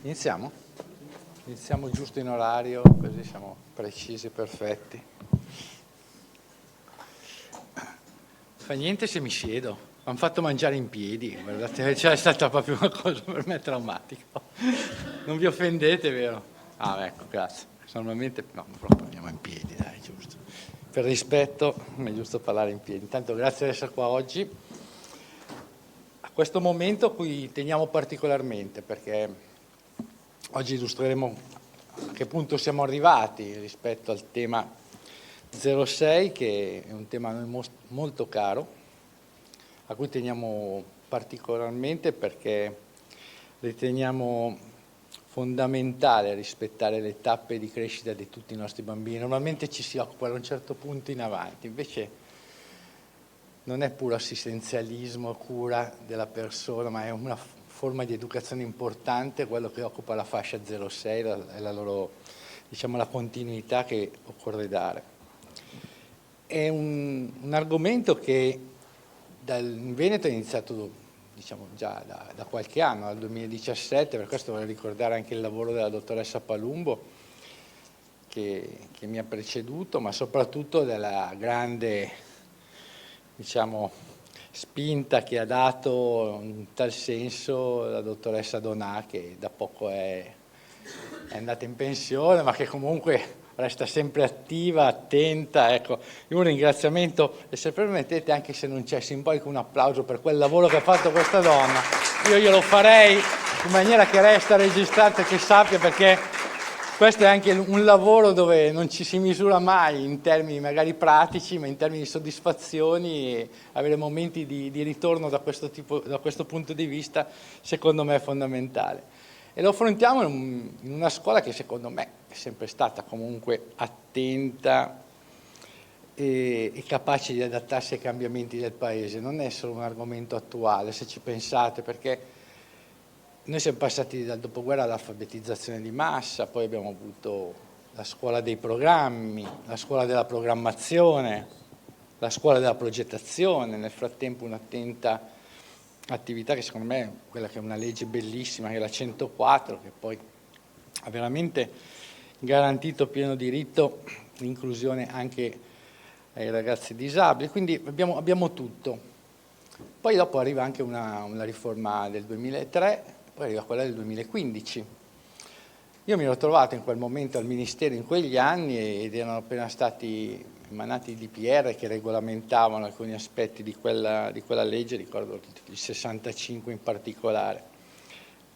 Iniziamo? Iniziamo giusto in orario, così siamo precisi e perfetti. Fa niente se mi siedo, mi hanno fatto mangiare in piedi, guardate, cioè è stata proprio una cosa per me traumatica. Non vi offendete, vero? Ah, ecco, grazie. Normalmente no, proprio andiamo in piedi, dai, giusto. Per rispetto è giusto parlare in piedi. Intanto grazie di essere qua oggi. A questo momento a cui teniamo particolarmente, perché oggi illustreremo a che punto siamo arrivati rispetto al tema 06, che è un tema a noi molto caro, a cui teniamo particolarmente perché riteniamo fondamentale rispettare le tappe di crescita di tutti i nostri bambini. Normalmente ci si occupa da un certo punto in avanti, invece non è puro assistenzialismo, cura della persona, ma è una forma di educazione importante, quello che occupa la fascia 06, è la loro, diciamo, la continuità che occorre dare. È un argomento che in Veneto è iniziato, diciamo, già da qualche anno, dal 2017, per questo vorrei ricordare anche il lavoro della dottoressa Palumbo, che mi ha preceduto, ma soprattutto della grande, diciamo, spinta che ha dato in tal senso la dottoressa Donà, che da poco è andata in pensione, ma che comunque resta sempre attiva, attenta. Ecco, un ringraziamento, e se permettete, anche se non c'è, simbolico, un applauso per quel lavoro che ha fatto questa donna. Io glielo farei in maniera che resta registrato e che sappia, perché questo è anche un lavoro dove non ci si misura mai in termini magari pratici, ma in termini di soddisfazioni, e avere momenti di ritorno da questo punto di vista, secondo me è fondamentale. E lo affrontiamo in una scuola che secondo me è sempre stata comunque attenta e capace di adattarsi ai cambiamenti del Paese. Non è solo un argomento attuale, se ci pensate, perché noi siamo passati dal dopoguerra all'alfabetizzazione di massa, poi abbiamo avuto la scuola dei programmi, la scuola della programmazione, la scuola della progettazione, nel frattempo un'attenta attività che secondo me è quella che è una legge bellissima, che è la 104, che poi ha veramente garantito pieno diritto l'inclusione anche ai ragazzi disabili, quindi abbiamo tutto. Poi dopo arriva anche una riforma del 2003, poi arriva quella del 2015. Io mi ero trovato in quel momento al Ministero in quegli anni ed erano appena stati emanati i DPR che regolamentavano alcuni aspetti di quella legge, ricordo il 65 in particolare.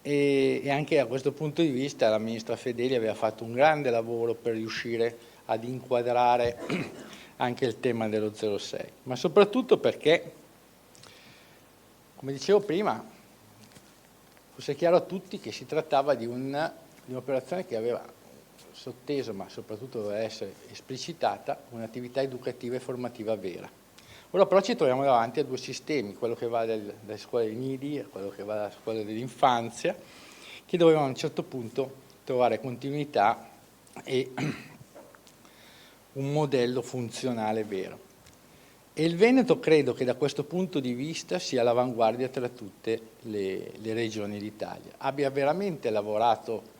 E anche da questo punto di vista la ministra Fedeli aveva fatto un grande lavoro per riuscire ad inquadrare anche il tema dello 06, ma soprattutto perché, come dicevo prima, fosse chiaro a tutti che si trattava di un'operazione che aveva sotteso, ma soprattutto doveva essere esplicitata, un'attività educativa e formativa vera. Ora però ci troviamo davanti a due sistemi, quello che va dalle scuole dei nidi e quello che va dalla scuola dell'infanzia, che dovevano a un certo punto trovare continuità e un modello funzionale vero. E il Veneto credo che da questo punto di vista sia all'avanguardia tra tutte le regioni d'Italia. Abbia veramente lavorato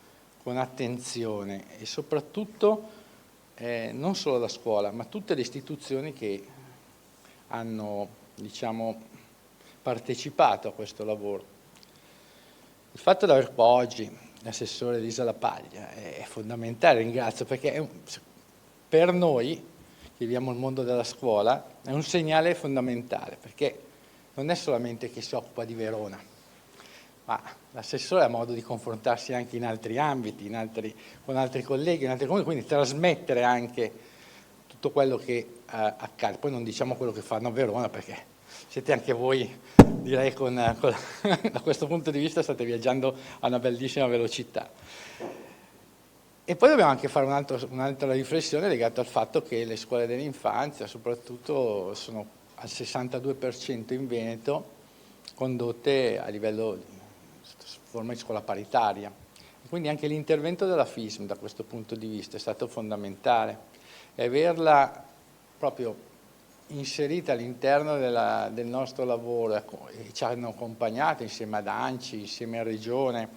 con attenzione e soprattutto non solo la scuola, ma tutte le istituzioni che hanno, diciamo, partecipato a questo lavoro. Il fatto di aver qua oggi l'assessore Elisa Lapaglia è fondamentale, ringrazio, perché per noi che viviamo il mondo della scuola è un segnale fondamentale, perché non è solamente che si occupa di Verona, ma l'assessore ha modo di confrontarsi anche in altri ambiti, con altri colleghi, in altri comuni, quindi trasmettere anche tutto quello che accade. Poi non diciamo quello che fanno a Verona, perché siete anche voi, direi, da questo punto di vista state viaggiando a una bellissima velocità. E poi dobbiamo anche fare un'altra riflessione legata al fatto che le scuole dell'infanzia, soprattutto, sono al 62% in Veneto condotte a livello di forma di scuola paritaria. E quindi anche l'intervento della FISM da questo punto di vista è stato fondamentale. E averla proprio inserita all'interno del nostro lavoro, e ci hanno accompagnato insieme ad ANCI, insieme a Regione,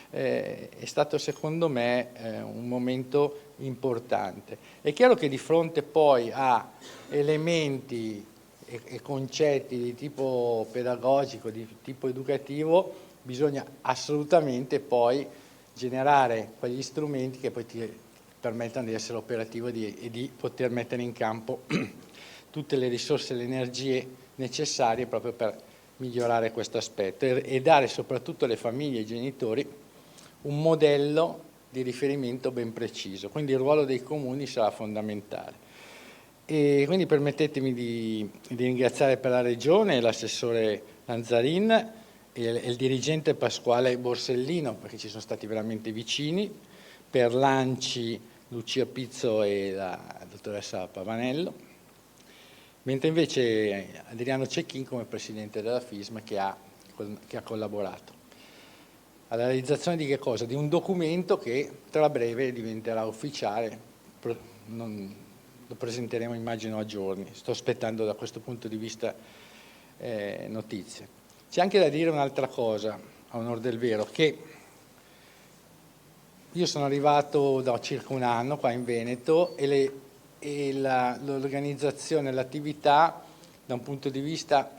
è stato secondo me un momento importante. È chiaro che di fronte poi a elementi e concetti di tipo pedagogico, di tipo educativo, bisogna assolutamente poi generare quegli strumenti che poi ti permettano di essere operativo e di poter mettere in campo tutte le risorse e le energie necessarie proprio per migliorare questo aspetto e dare soprattutto alle famiglie e ai genitori un modello di riferimento ben preciso. Quindi il ruolo dei comuni sarà fondamentale. E quindi permettetemi di ringraziare per la Regione l'assessore Lanzarin e il dirigente Pasquale Borsellino, perché ci sono stati veramente vicini, per l'ANCI Lucia Pizzo e la dottoressa Pavanello, mentre invece Adriano Cecchin come presidente della FISM che ha collaborato. Alla realizzazione di che cosa? Di un documento che tra breve diventerà ufficiale, lo presenteremo immagino a giorni, sto aspettando da questo punto di vista notizie. C'è anche da dire un'altra cosa, a onor del vero, che io sono arrivato da circa un anno qua in Veneto e l'organizzazione, l'attività da un punto di vista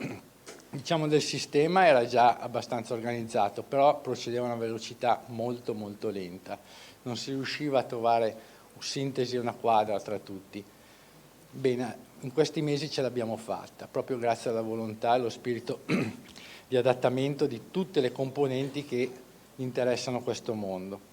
diciamo del sistema era già abbastanza organizzato, però procedeva a una velocità molto molto lenta, non si riusciva a trovare sintesi e una quadra tra tutti. Bene, in questi mesi ce l'abbiamo fatta, proprio grazie alla volontà e allo spirito di adattamento di tutte le componenti che interessano questo mondo.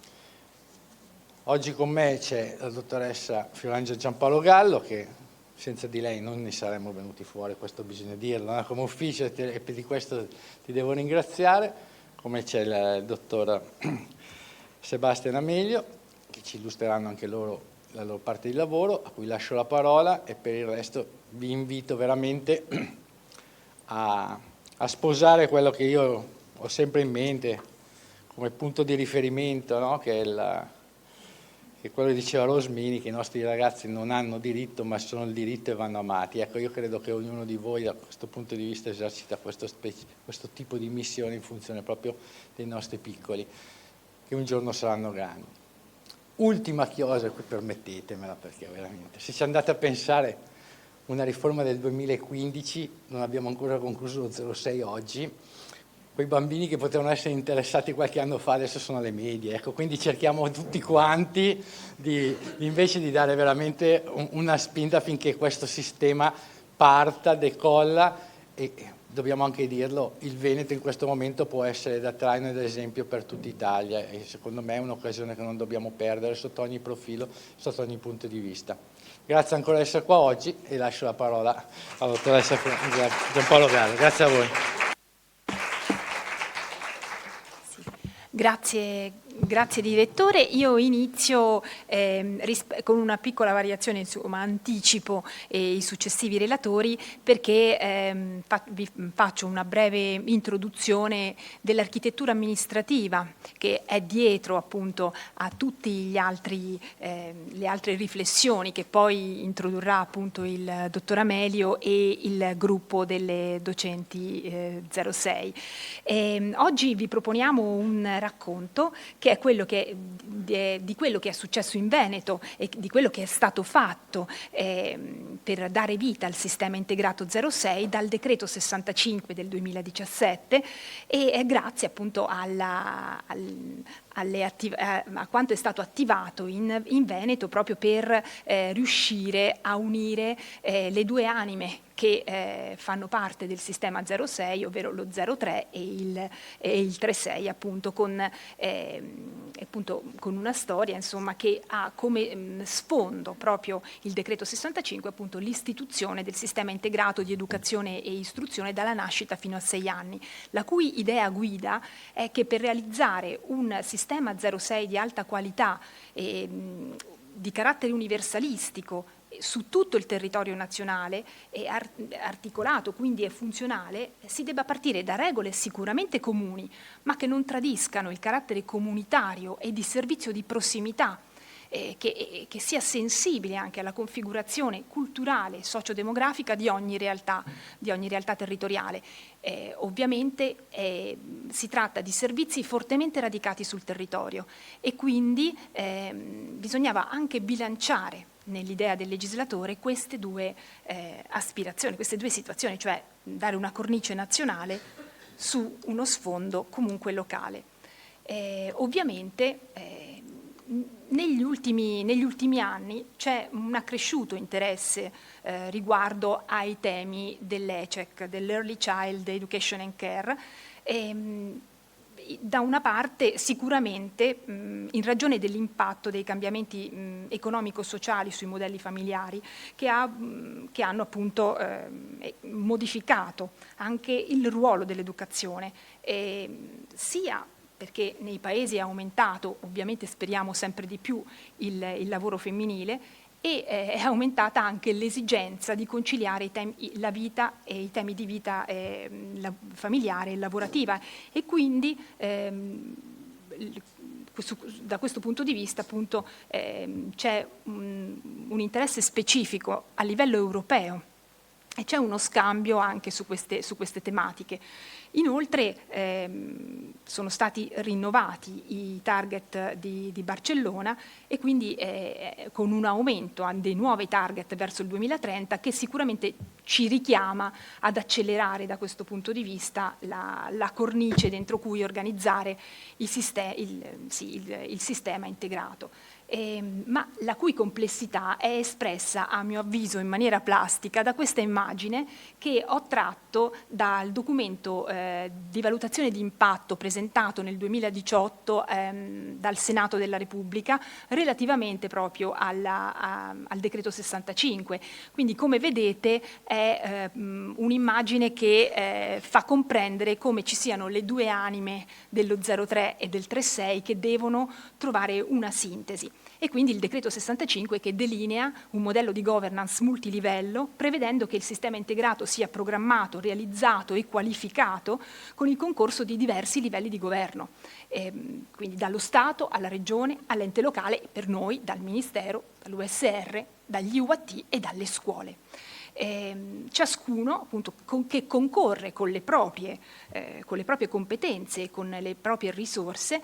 Oggi con me c'è la dottoressa Fiorangela Giampaolo Gallo, che senza di lei non ne saremmo venuti fuori, questo bisogna dirlo, come ufficio, e di questo ti devo ringraziare, come c'è il dottor Sebastian Amelio, che ci illustreranno anche loro la loro parte di lavoro, a cui lascio la parola, e per il resto vi invito veramente a sposare quello che io ho sempre in mente come punto di riferimento, no? Che è quello che diceva Rosmini, che i nostri ragazzi non hanno diritto ma sono il diritto e vanno amati. Ecco, io credo che ognuno di voi da questo punto di vista esercita questo tipo di missione in funzione proprio dei nostri piccoli, che un giorno saranno grandi. Ultima chiosa, qui permettetemela, perché veramente, se ci andate a pensare, una riforma del 2015, non abbiamo ancora concluso lo 06 oggi, quei bambini che potevano essere interessati qualche anno fa adesso sono alle medie, ecco, quindi cerchiamo tutti quanti invece di dare veramente una spinta affinché questo sistema parta, decolla e dobbiamo anche dirlo, il Veneto in questo momento può essere da traino ed esempio per tutta Italia e secondo me è un'occasione che non dobbiamo perdere sotto ogni profilo, sotto ogni punto di vista. Grazie ancora di essere qua oggi e lascio la parola alla dottoressa Giampaolo Gallo. Grazie a voi. Grazie direttore. Io inizio con una piccola variazione, insomma anticipo i successivi relatori perché vi faccio una breve introduzione dell'architettura amministrativa che è dietro appunto a tutti le altre riflessioni che poi introdurrà appunto il dottor Amelio e il gruppo delle docenti 06. Oggi vi proponiamo un racconto che è quello di quello che è successo in Veneto e di quello che è stato fatto per dare vita al sistema integrato 06 dal decreto 65 del 2017 e grazie appunto a quanto è stato attivato in Veneto proprio per riuscire a unire le due anime che fanno parte del sistema 06, ovvero lo 03 e il 36, appunto con una storia insomma, che ha come sfondo proprio il decreto 65, appunto l'istituzione del sistema integrato di educazione e istruzione dalla nascita fino a 6 anni, la cui idea guida è che per realizzare un sistema 06 di alta qualità di carattere universalistico su tutto il territorio nazionale e articolato, quindi è funzionale, si debba partire da regole sicuramente comuni, ma che non tradiscano il carattere comunitario e di servizio di prossimità che sia sensibile anche alla configurazione culturale e sociodemografica di ogni realtà territoriale. Ovviamente si tratta di servizi fortemente radicati sul territorio e quindi bisognava anche bilanciare nell'idea del legislatore queste due aspirazioni, queste due situazioni, cioè dare una cornice nazionale su uno sfondo comunque locale. Ovviamente negli ultimi anni c'è un accresciuto interesse riguardo ai temi dell'ECEC, dell'Early Child Education and Care. Da una parte sicuramente in ragione dell'impatto dei cambiamenti economico-sociali sui modelli familiari che hanno appunto modificato anche il ruolo dell'educazione, sia perché nei paesi è aumentato, ovviamente speriamo sempre di più, il lavoro femminile, e è aumentata anche l'esigenza di conciliare la vita e i temi di vita familiare e lavorativa, e quindi da questo punto di vista appunto c'è un interesse specifico a livello europeo e c'è uno scambio anche su queste tematiche. Inoltre sono stati rinnovati i target di Barcellona e quindi con un aumento dei nuovi target verso il 2030 che sicuramente ci richiama ad accelerare da questo punto di vista la cornice dentro cui organizzare il sistema integrato. Ma la cui complessità è espressa, a mio avviso, in maniera plastica da questa immagine che ho tratto dal documento di valutazione di impatto presentato nel 2018 dal Senato della Repubblica relativamente proprio al decreto 65. Quindi, come vedete, è un'immagine che fa comprendere come ci siano le due anime dello 03 e del 36 che devono trovare una sintesi. E quindi il decreto 65 che delinea un modello di governance multilivello, prevedendo che il sistema integrato sia programmato, realizzato e qualificato con il concorso di diversi livelli di governo, quindi dallo Stato alla Regione, all'ente locale e per noi dal Ministero, dall'USR, dagli UAT e dalle scuole. Ciascuno appunto che concorre con le proprie competenze e con le proprie risorse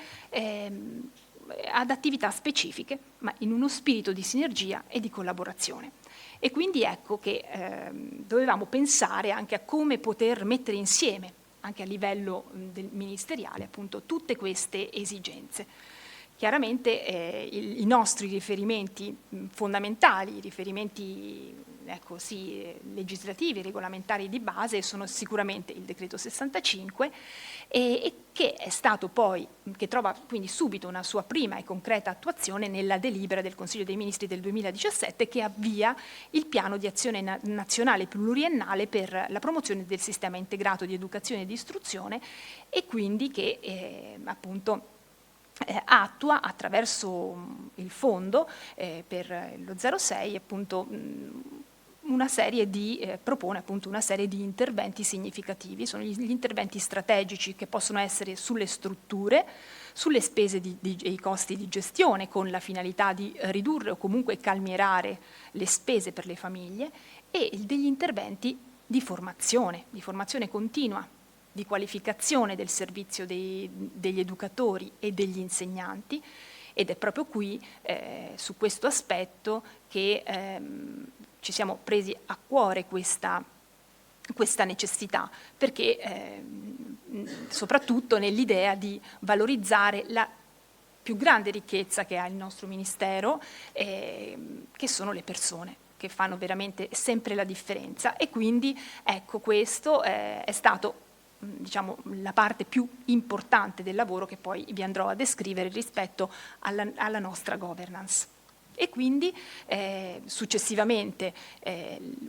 ad attività specifiche, ma in uno spirito di sinergia e di collaborazione. E quindi ecco che dovevamo pensare anche a come poter mettere insieme, anche a livello ministeriale, appunto, tutte queste esigenze. Chiaramente i nostri riferimenti fondamentali, i riferimenti legislativi, regolamentari di base sono sicuramente il decreto 65 e che è stato poi, che trova quindi subito una sua prima e concreta attuazione nella delibera del Consiglio dei Ministri del 2017 che avvia il piano di azione nazionale pluriennale per la promozione del sistema integrato di educazione e di istruzione e quindi che appunto attua attraverso il fondo per lo 06 appunto propone appunto una serie di interventi significativi. Sono gli interventi strategici che possono essere sulle strutture, sulle spese e i costi di gestione con la finalità di ridurre o comunque calmierare le spese per le famiglie e degli interventi di formazione continua, di qualificazione del servizio degli educatori e degli insegnanti, ed è proprio qui, su questo aspetto, che ci siamo presi a cuore questa necessità, perché soprattutto nell'idea di valorizzare la più grande ricchezza che ha il nostro Ministero, che sono le persone, che fanno veramente sempre la differenza. E quindi ecco, questo è stato la parte più importante del lavoro che poi vi andrò a descrivere rispetto alla nostra governance. E quindi successivamente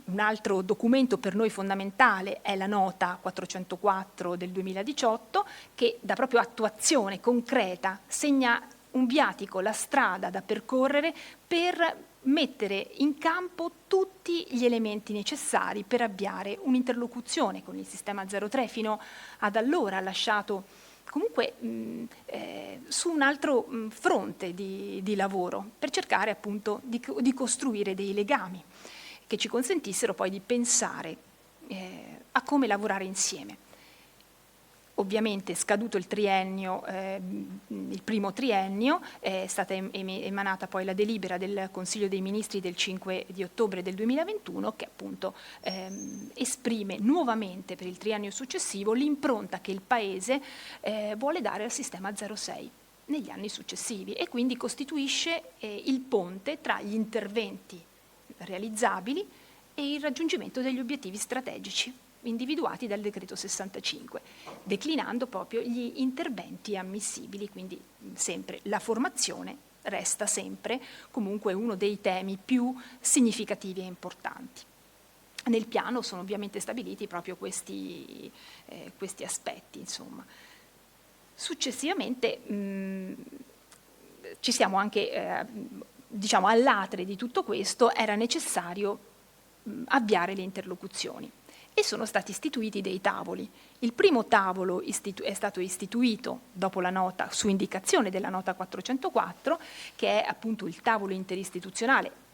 un altro documento per noi fondamentale è la nota 404 del 2018 che dà proprio attuazione concreta, segna un viatico, la strada da percorrere per mettere in campo tutti gli elementi necessari per avviare un'interlocuzione con il sistema 03 fino ad allora lasciato comunque su un altro fronte di lavoro, per cercare appunto di costruire dei legami che ci consentissero poi di pensare a come lavorare insieme. Ovviamente scaduto il triennio, il primo triennio, è stata emanata poi la delibera del Consiglio dei Ministri del 5 di ottobre del 2021 che appunto esprime nuovamente per il triennio successivo l'impronta che il Paese vuole dare al sistema 06 negli anni successivi e quindi costituisce il ponte tra gli interventi realizzabili e il raggiungimento degli obiettivi strategici individuati dal decreto 65, declinando proprio gli interventi ammissibili, quindi sempre la formazione resta sempre comunque uno dei temi più significativi e importanti. Nel piano sono ovviamente stabiliti proprio questi aspetti, insomma. Successivamente ci siamo anche, diciamo, all'atre di tutto questo, era necessario avviare le interlocuzioni. E sono stati istituiti dei tavoli. Il primo tavolo è stato istituito dopo la nota, su indicazione della nota 404, che è appunto il tavolo interistituzionale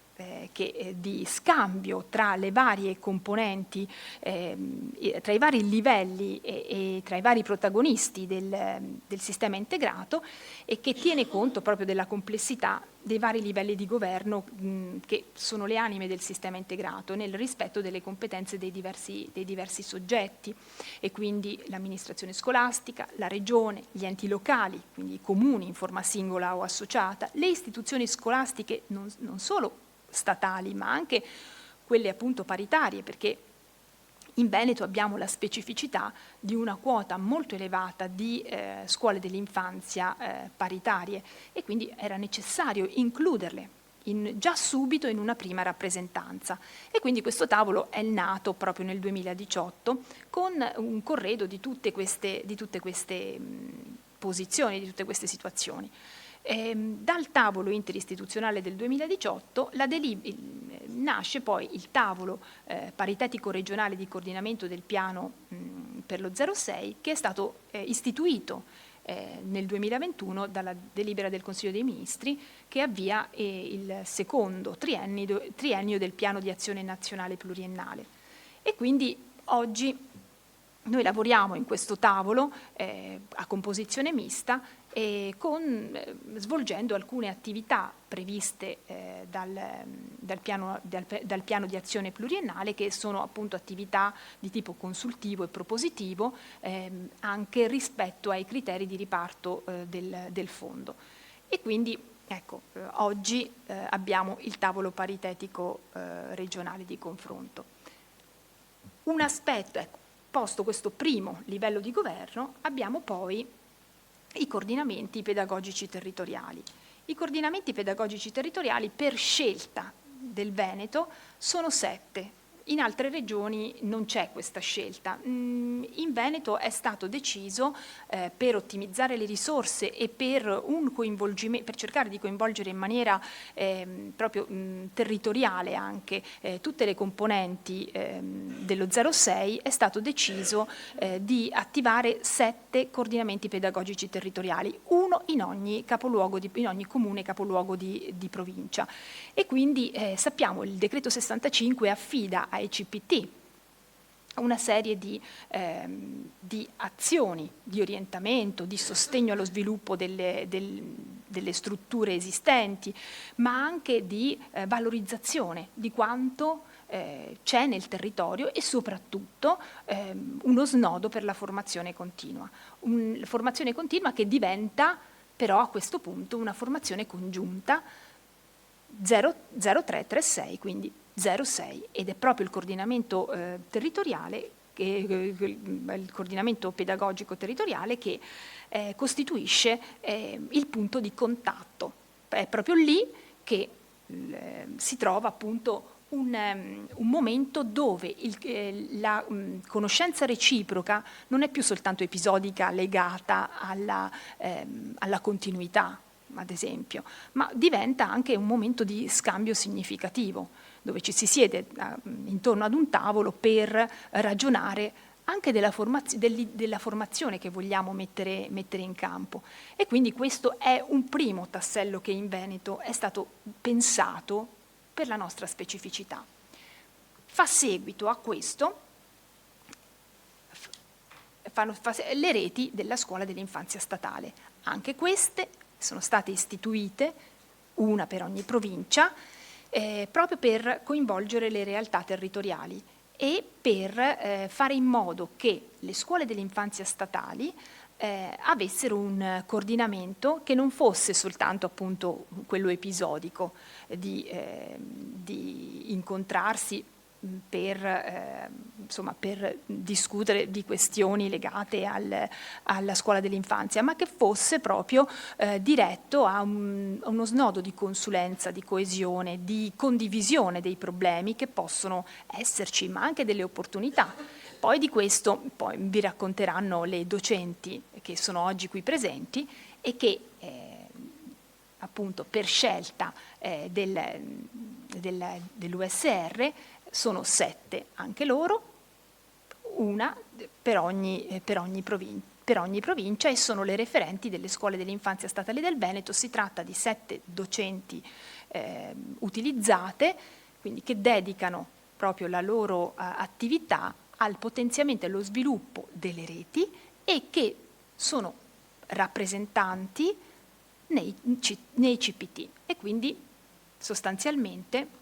di scambio tra le varie componenti, tra i vari livelli e tra i vari protagonisti del sistema integrato e che tiene conto proprio della complessità dei vari livelli di governo che sono le anime del sistema integrato nel rispetto delle competenze dei diversi soggetti e quindi l'amministrazione scolastica, la regione, gli enti locali, quindi i comuni in forma singola o associata, le istituzioni scolastiche non solo statali ma anche quelle appunto paritarie, perché in Veneto abbiamo la specificità di una quota molto elevata di scuole dell'infanzia paritarie e quindi era necessario includerle già subito in una prima rappresentanza e quindi questo tavolo è nato proprio nel 2018 con un corredo di tutte queste posizioni, di tutte queste situazioni. Dal tavolo interistituzionale del 2018 nasce poi il tavolo paritetico regionale di coordinamento del piano per lo 06 che è stato istituito nel 2021 dalla delibera del Consiglio dei Ministri che avvia il secondo triennio del piano di azione nazionale pluriennale e quindi oggi noi lavoriamo in questo tavolo a composizione mista svolgendo alcune attività previste dal piano di azione pluriennale che sono appunto attività di tipo consultivo e propositivo anche rispetto ai criteri di riparto del fondo. E quindi ecco, oggi abbiamo il tavolo paritetico regionale di confronto. Un aspetto, ecco, posto questo primo livello di governo, abbiamo poi i coordinamenti pedagogici territoriali. I coordinamenti pedagogici territoriali per scelta del Veneto sono 7. In altre regioni non c'è questa scelta. In Veneto è stato deciso per ottimizzare le risorse e per cercare di coinvolgere in maniera proprio territoriale anche tutte le componenti dello 06, è stato deciso di attivare 7 coordinamenti pedagogici territoriali, uno in ogni comune capoluogo di provincia. E quindi sappiamo il decreto 65 affida ai CPT una serie di azioni di orientamento, di sostegno allo sviluppo delle strutture esistenti, ma anche di valorizzazione di quanto c'è nel territorio e soprattutto uno snodo per la formazione continua. Formazione continua che diventa però a questo punto una formazione congiunta 0336, quindi 06, ed è proprio il coordinamento territoriale, il coordinamento pedagogico territoriale che costituisce il punto di contatto. È proprio lì che si trova appunto un momento dove la conoscenza reciproca non è più soltanto episodica legata alla continuità, ad esempio, ma diventa anche un momento di scambio significativo, dove ci si siede intorno ad un tavolo per ragionare anche della formazione che vogliamo mettere in campo. E quindi questo è un primo tassello che in Veneto è stato pensato per la nostra specificità. Fa seguito a questo le reti della scuola dell'infanzia statale. Anche queste sono state istituite, una per ogni provincia, proprio per coinvolgere le realtà territoriali e per fare in modo che le scuole dell'infanzia statali avessero un coordinamento che non fosse soltanto appunto quello episodico di incontrarsi per discutere di questioni legate alla scuola dell'infanzia, ma che fosse proprio diretto a uno snodo di consulenza, di coesione, di condivisione dei problemi che possono esserci, ma anche delle opportunità. Poi di questo vi racconteranno le docenti che sono oggi qui presenti e che appunto per scelta dell'USR sono 7 anche loro, una per ogni provincia, e sono le referenti delle scuole dell'infanzia statali del Veneto. Si tratta di 7 docenti utilizzate, quindi che dedicano proprio la loro attività al potenziamento e allo sviluppo delle reti e che sono rappresentanti nei CPT, e quindi sostanzialmente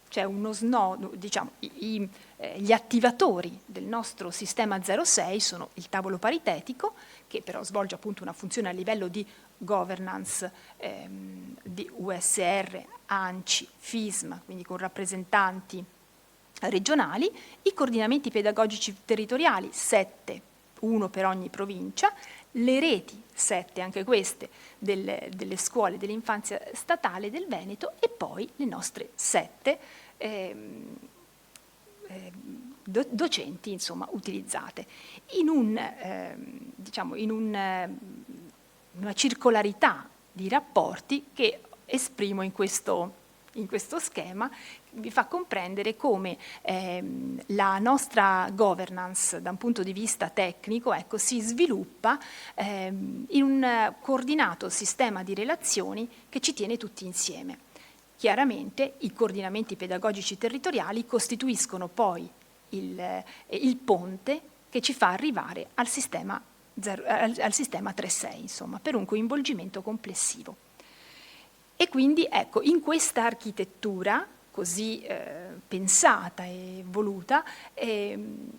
c'è uno snodo, diciamo, gli attivatori del nostro sistema 06 sono il tavolo paritetico, che però svolge appunto una funzione a livello di governance di USR, ANCI, FISM, quindi con rappresentanti regionali, i coordinamenti pedagogici territoriali, 7, uno per ogni provincia, le reti, 7 anche queste, delle scuole dell'infanzia statale del Veneto, e poi le nostre 7 docenti, insomma, utilizzate in una circolarità di rapporti che esprimo in questo schema. Vi fa comprendere come la nostra governance da un punto di vista tecnico, ecco, si sviluppa in un coordinato sistema di relazioni che ci tiene tutti insieme. Chiaramente i coordinamenti pedagogici territoriali costituiscono poi il ponte che ci fa arrivare al sistema 3.6, insomma, per un coinvolgimento complessivo. E quindi, ecco, in questa architettura così pensata e voluta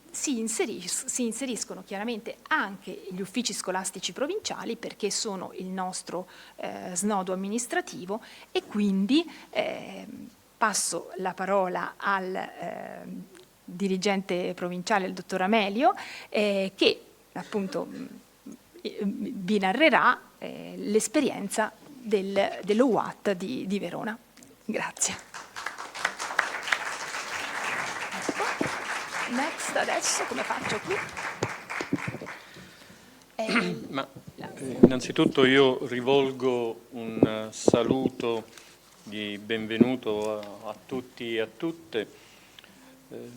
si inseriscono chiaramente anche gli uffici scolastici provinciali, perché sono il nostro snodo amministrativo, e quindi passo la parola al dirigente provinciale, il dottor Amelio, che appunto vi narrerà l'esperienza dell'OUAT di Verona. Grazie. Next, adesso come faccio qui? Innanzitutto io rivolgo un saluto di benvenuto a tutti e a tutte. In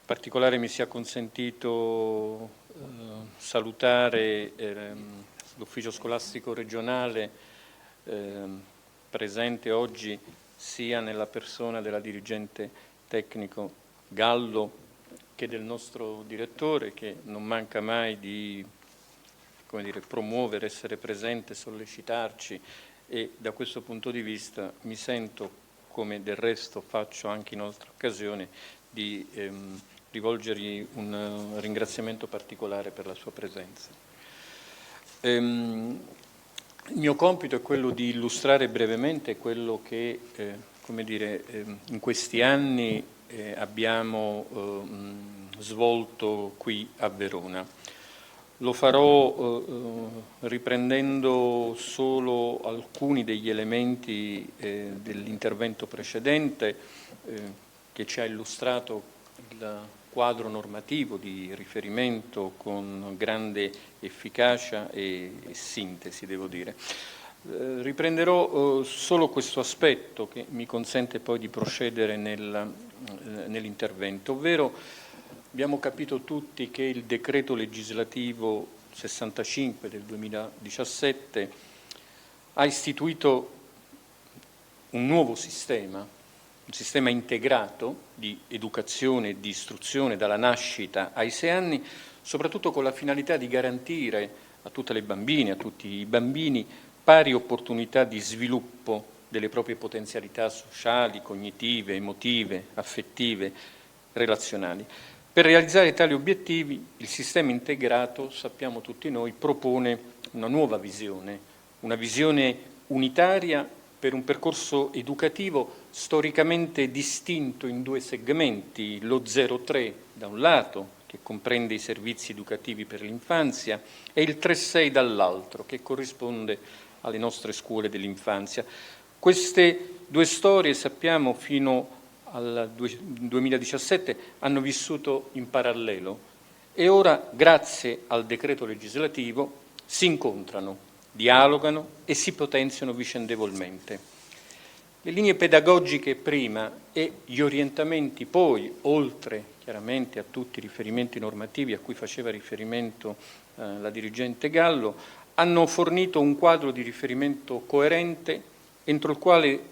particolare mi sia consentito salutare l'ufficio scolastico regionale presente oggi sia nella persona della dirigente tecnico Gallo che del nostro direttore, che non manca mai di, come dire, promuovere, essere presente, sollecitarci, e da questo punto di vista mi sento, come del resto faccio anche in altre occasioni, di rivolgergli un ringraziamento particolare per la sua presenza. Il mio compito è quello di illustrare brevemente quello che, come dire, in questi anni abbiamo svolto qui a Verona. Lo farò riprendendo solo alcuni degli elementi dell'intervento precedente che ci ha illustrato il quadro normativo di riferimento con grande efficacia e sintesi, devo dire. Riprenderò solo questo aspetto che mi consente poi di procedere nell'intervento, ovvero abbiamo capito tutti che il decreto legislativo 65 del 2017 ha istituito un nuovo sistema, un sistema integrato di educazione e di istruzione dalla nascita ai 6 anni, soprattutto con la finalità di garantire a tutte le bambine, a tutti i bambini, pari opportunità di sviluppo delle proprie potenzialità sociali, cognitive, emotive, affettive, relazionali. Per realizzare tali obiettivi, il sistema integrato, sappiamo tutti noi, propone una nuova visione, una visione unitaria per un percorso educativo storicamente distinto in 2 segmenti, lo 0-3 da un lato, che comprende i servizi educativi per l'infanzia, e il 3-6 dall'altro, che corrisponde alle nostre scuole dell'infanzia. Queste 2 storie, sappiamo, fino al 2017 hanno vissuto in parallelo e ora, grazie al decreto legislativo, si incontrano, dialogano e si potenziano vicendevolmente. Le linee pedagogiche prima e gli orientamenti poi, oltre chiaramente a tutti i riferimenti normativi a cui faceva riferimento la dirigente Gallo, hanno fornito un quadro di riferimento coerente entro il quale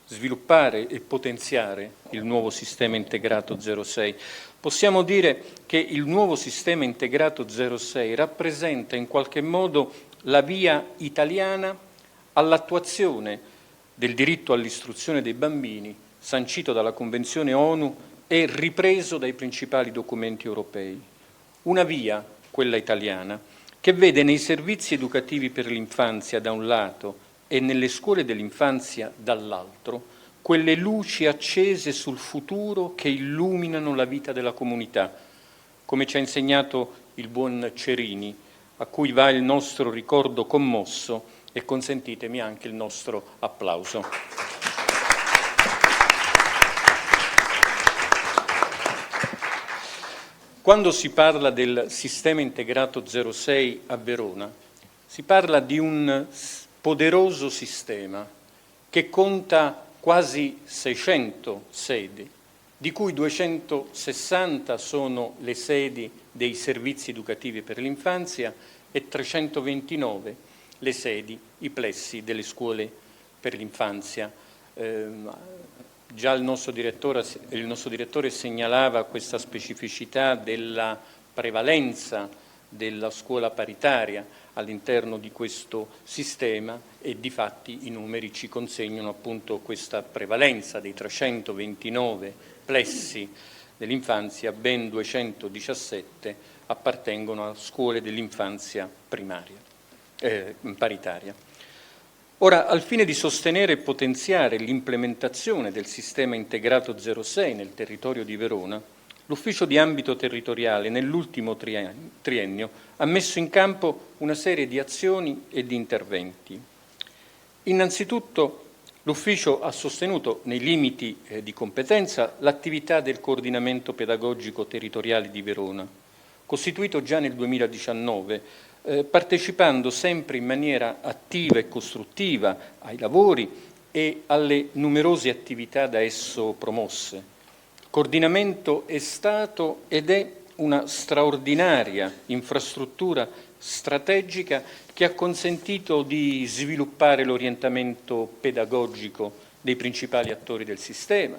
sviluppare e potenziare il nuovo sistema integrato 06. Possiamo dire che il nuovo sistema integrato 06 rappresenta in qualche modo la via italiana all'attuazione del diritto all'istruzione dei bambini, sancito dalla Convenzione ONU e ripreso dai principali documenti europei. Una via, quella italiana, che vede nei servizi educativi per l'infanzia da un lato e nelle scuole dell'infanzia dall'altro quelle luci accese sul futuro che illuminano la vita della comunità, come ci ha insegnato il buon Cerini, a cui va il nostro ricordo commosso e consentitemi anche il nostro applauso. Quando si parla del sistema integrato 06 a Verona, si parla di un poderoso sistema che conta quasi 600 sedi, di cui 260 sono le sedi dei servizi educativi per l'infanzia e 329 le sedi, i plessi delle scuole per l'infanzia. Già il nostro direttore segnalava questa specificità della prevalenza della scuola paritaria all'interno di questo sistema e difatti i numeri ci consegnano appunto questa prevalenza dei 329 plessi dell'infanzia, ben 217 appartengono a scuole dell'infanzia paritaria. Ora, al fine di sostenere e potenziare l'implementazione del sistema integrato 06 nel territorio di Verona, l'Ufficio di ambito territoriale nell'ultimo triennio ha messo in campo una serie di azioni e di interventi. Innanzitutto l'Ufficio ha sostenuto, nei limiti di competenza, l'attività del coordinamento pedagogico territoriale di Verona, costituito già nel 2019, partecipando sempre in maniera attiva e costruttiva ai lavori e alle numerose attività da esso promosse. Coordinamento è stato ed è una straordinaria infrastruttura strategica che ha consentito di sviluppare l'orientamento pedagogico dei principali attori del sistema,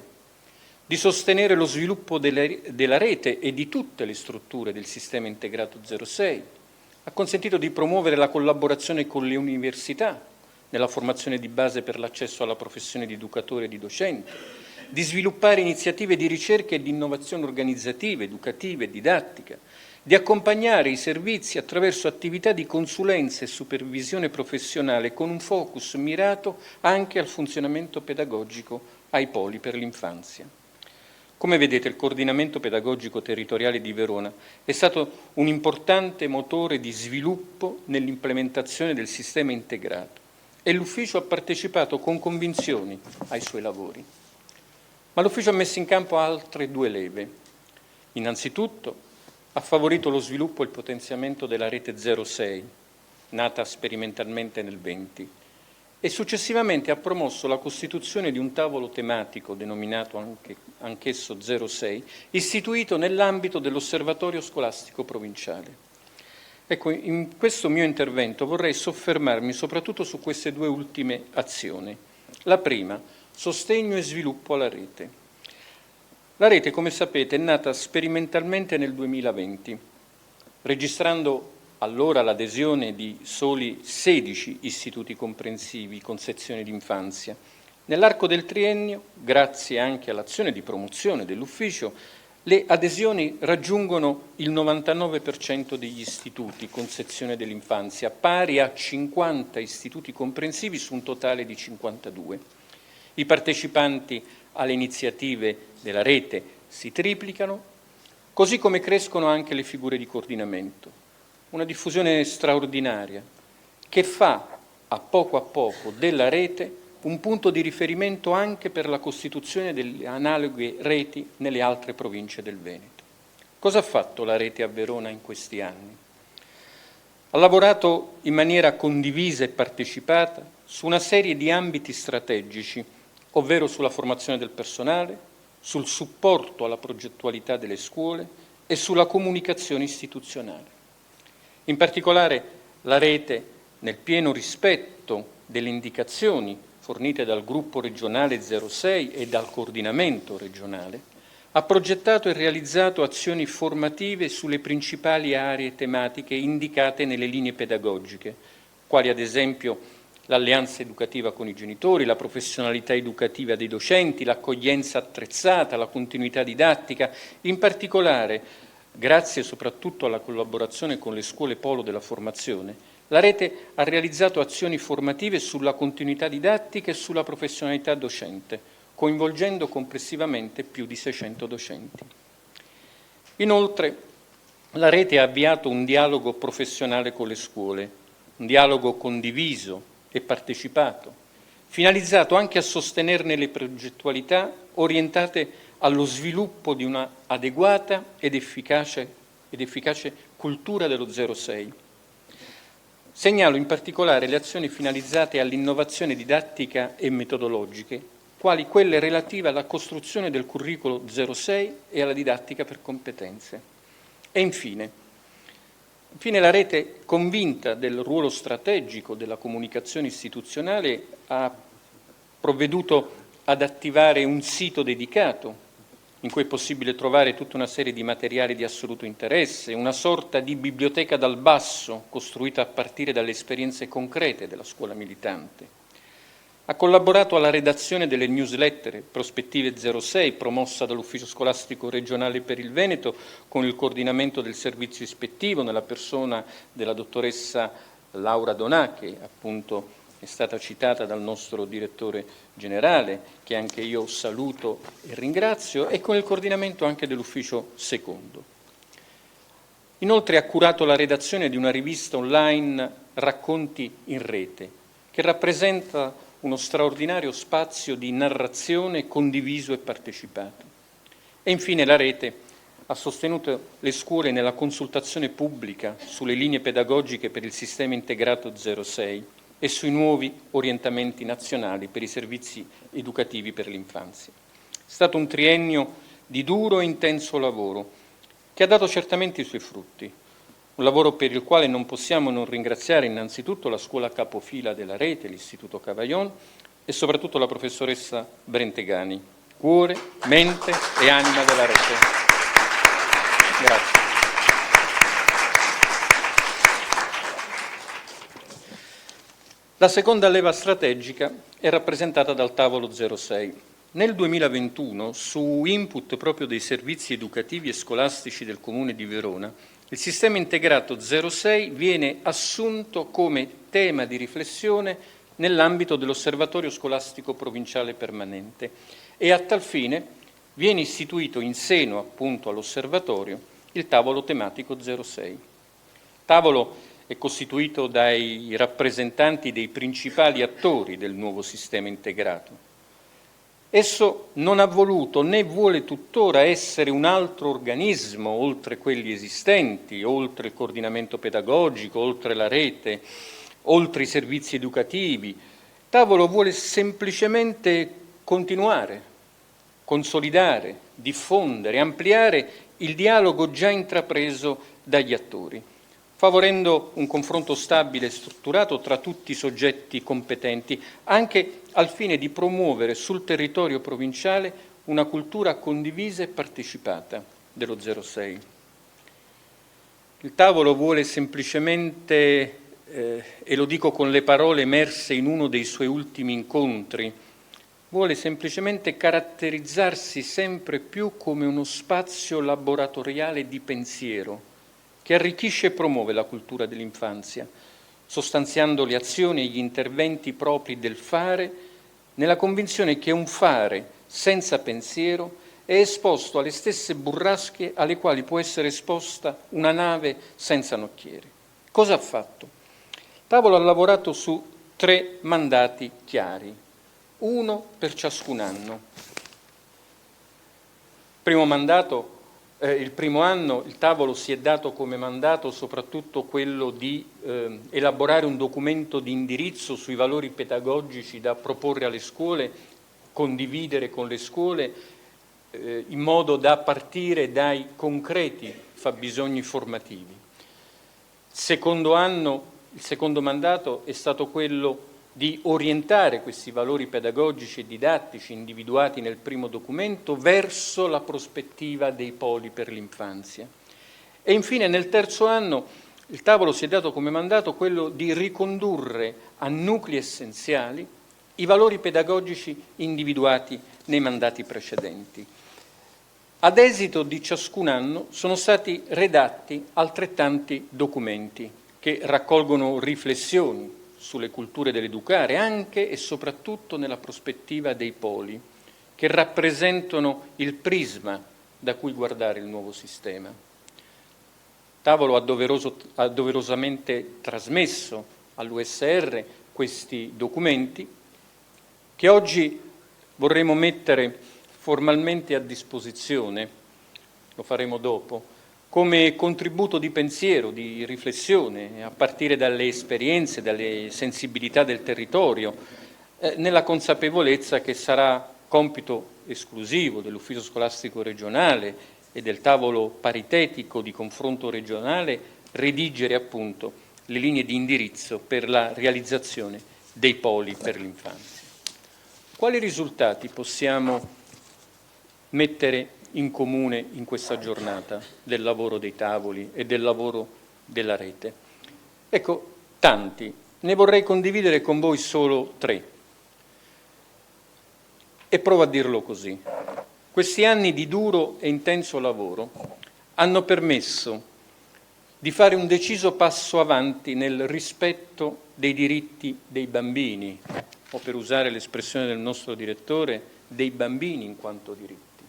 di sostenere lo sviluppo della rete e di tutte le strutture del sistema integrato 06, ha consentito di promuovere la collaborazione con le università nella formazione di base per l'accesso alla professione di educatore e di docente, di sviluppare iniziative di ricerca e di innovazione organizzativa, educativa e didattica, di accompagnare i servizi attraverso attività di consulenza e supervisione professionale con un focus mirato anche al funzionamento pedagogico ai poli per l'infanzia. Come vedete, il coordinamento pedagogico territoriale di Verona è stato un importante motore di sviluppo nell'implementazione del sistema integrato e l'Ufficio ha partecipato con convinzione ai suoi lavori. Ma l'Ufficio ha messo in campo altre 2 leve. Innanzitutto ha favorito lo sviluppo e il potenziamento della rete 06, nata sperimentalmente nel 20, e successivamente ha promosso la costituzione di un tavolo tematico, denominato anch'esso 06, istituito nell'ambito dell'Osservatorio Scolastico Provinciale. Ecco, in questo mio intervento vorrei soffermarmi soprattutto su queste due ultime azioni. La prima, sostegno e sviluppo alla rete. La rete, come sapete, è nata sperimentalmente nel 2020, registrando allora l'adesione di soli 16 istituti comprensivi con sezioni d'infanzia. Nell'arco del triennio, grazie anche all'azione di promozione dell'ufficio, le adesioni raggiungono il 99% degli istituti con sezione dell'infanzia, pari a 50 istituti comprensivi su un totale di 52. I partecipanti alle iniziative della rete si triplicano, così come crescono anche le figure di coordinamento. Una diffusione straordinaria che fa a poco della rete un punto di riferimento anche per la costituzione delle analoghe reti nelle altre province del Veneto. Cosa ha fatto la rete a Verona in questi anni? Ha lavorato in maniera condivisa e partecipata su una serie di ambiti strategici, ovvero sulla formazione del personale, sul supporto alla progettualità delle scuole e sulla comunicazione istituzionale. In particolare la rete, nel pieno rispetto delle indicazioni fornite dal gruppo regionale 06 e dal coordinamento regionale, ha progettato e realizzato azioni formative sulle principali aree tematiche indicate nelle linee pedagogiche, quali ad esempio l'alleanza educativa con i genitori, la professionalità educativa dei docenti, l'accoglienza attrezzata, la continuità didattica. In particolare, grazie soprattutto alla collaborazione con le scuole polo della formazione, la rete ha realizzato azioni formative sulla continuità didattica e sulla professionalità docente, coinvolgendo complessivamente più di 600 docenti. Inoltre, la rete ha avviato un dialogo professionale con le scuole, un dialogo condiviso e partecipato, finalizzato anche a sostenerne le progettualità orientate allo sviluppo di una adeguata ed efficace cultura dello 06. Segnalo in particolare le azioni finalizzate all'innovazione didattica e metodologiche, quali quelle relative alla costruzione del curricolo 06 e alla didattica per competenze. E infine la rete, convinta del ruolo strategico della comunicazione istituzionale, ha provveduto ad attivare un sito dedicato in cui è possibile trovare tutta una serie di materiali di assoluto interesse, una sorta di biblioteca dal basso costruita a partire dalle esperienze concrete della scuola militante. Ha collaborato alla redazione delle newsletter Prospettive 06, promossa dall'Ufficio Scolastico Regionale per il Veneto, con il coordinamento del servizio ispettivo nella persona della dottoressa Laura Donà, che appunto è stata citata dal nostro direttore generale, che anche io saluto e ringrazio, e con il coordinamento anche dell'ufficio secondo. Inoltre ha curato la redazione di una rivista online Racconti in Rete, che rappresenta uno straordinario spazio di narrazione condiviso e partecipato. E infine la rete ha sostenuto le scuole nella consultazione pubblica sulle linee pedagogiche per il sistema integrato 06 e sui nuovi orientamenti nazionali per i servizi educativi per l'infanzia. È stato un triennio di duro e intenso lavoro che ha dato certamente i suoi frutti, un lavoro per il quale non possiamo non ringraziare innanzitutto la scuola capofila della rete, l'Istituto Cavaillon, e soprattutto la professoressa Brentegani, cuore, mente e anima della rete. Grazie. La seconda leva strategica è rappresentata dal tavolo 06. Nel 2021, su input proprio dei servizi educativi e scolastici del Comune di Verona, il sistema integrato 06 viene assunto come tema di riflessione nell'ambito dell'Osservatorio Scolastico Provinciale Permanente e a tal fine viene istituito in seno appunto all'Osservatorio il tavolo tematico 06. Tavolo è costituito dai rappresentanti dei principali attori del nuovo sistema integrato. Esso non ha voluto né vuole tuttora essere un altro organismo oltre quelli esistenti, oltre il coordinamento pedagogico, oltre la rete, oltre i servizi educativi, tavolo vuole semplicemente continuare, consolidare, diffondere, ampliare il dialogo già intrapreso dagli attori, favorendo un confronto stabile e strutturato tra tutti i soggetti competenti, anche al fine di promuovere sul territorio provinciale una cultura condivisa e partecipata dello 06. Il tavolo vuole semplicemente, e lo dico con le parole emerse in uno dei suoi ultimi incontri, vuole semplicemente caratterizzarsi sempre più come uno spazio laboratoriale di pensiero che arricchisce e promuove la cultura dell'infanzia, sostanziando le azioni e gli interventi propri del fare, nella convinzione che un fare senza pensiero è esposto alle stesse burrasche alle quali può essere esposta una nave senza nocchiere. Cosa ha fatto? Il tavolo ha lavorato su 3 mandati chiari, uno per ciascun anno. Il primo anno il tavolo si è dato come mandato soprattutto quello di elaborare un documento di indirizzo sui valori pedagogici da proporre alle scuole, condividere con le scuole, in modo da partire dai concreti fabbisogni formativi. Il secondo mandato è stato quello di orientare questi valori pedagogici e didattici individuati nel primo documento verso la prospettiva dei poli per l'infanzia. E infine nel terzo anno il tavolo si è dato come mandato quello di ricondurre a nuclei essenziali i valori pedagogici individuati nei mandati precedenti. Ad esito di ciascun anno sono stati redatti altrettanti documenti che raccolgono riflessioni sulle culture dell'educare, anche e soprattutto nella prospettiva dei poli, che rappresentano il prisma da cui guardare il nuovo sistema. Il tavolo ha doverosamente trasmesso all'USR questi documenti che oggi vorremmo mettere formalmente a disposizione, lo faremo dopo, come contributo di pensiero, di riflessione, a partire dalle esperienze, dalle sensibilità del territorio, nella consapevolezza che sarà compito esclusivo dell'Ufficio Scolastico Regionale e del tavolo paritetico di confronto regionale redigere appunto le linee di indirizzo per la realizzazione dei poli per l'infanzia. Quali risultati possiamo mettere in comune in questa giornata del lavoro dei tavoli e del lavoro della rete? Ecco, tanti. Ne vorrei condividere con voi solo 3. E provo a dirlo così. Questi anni di duro e intenso lavoro hanno permesso di fare un deciso passo avanti nel rispetto dei diritti dei bambini, o per usare l'espressione del nostro direttore, dei bambini in quanto diritti,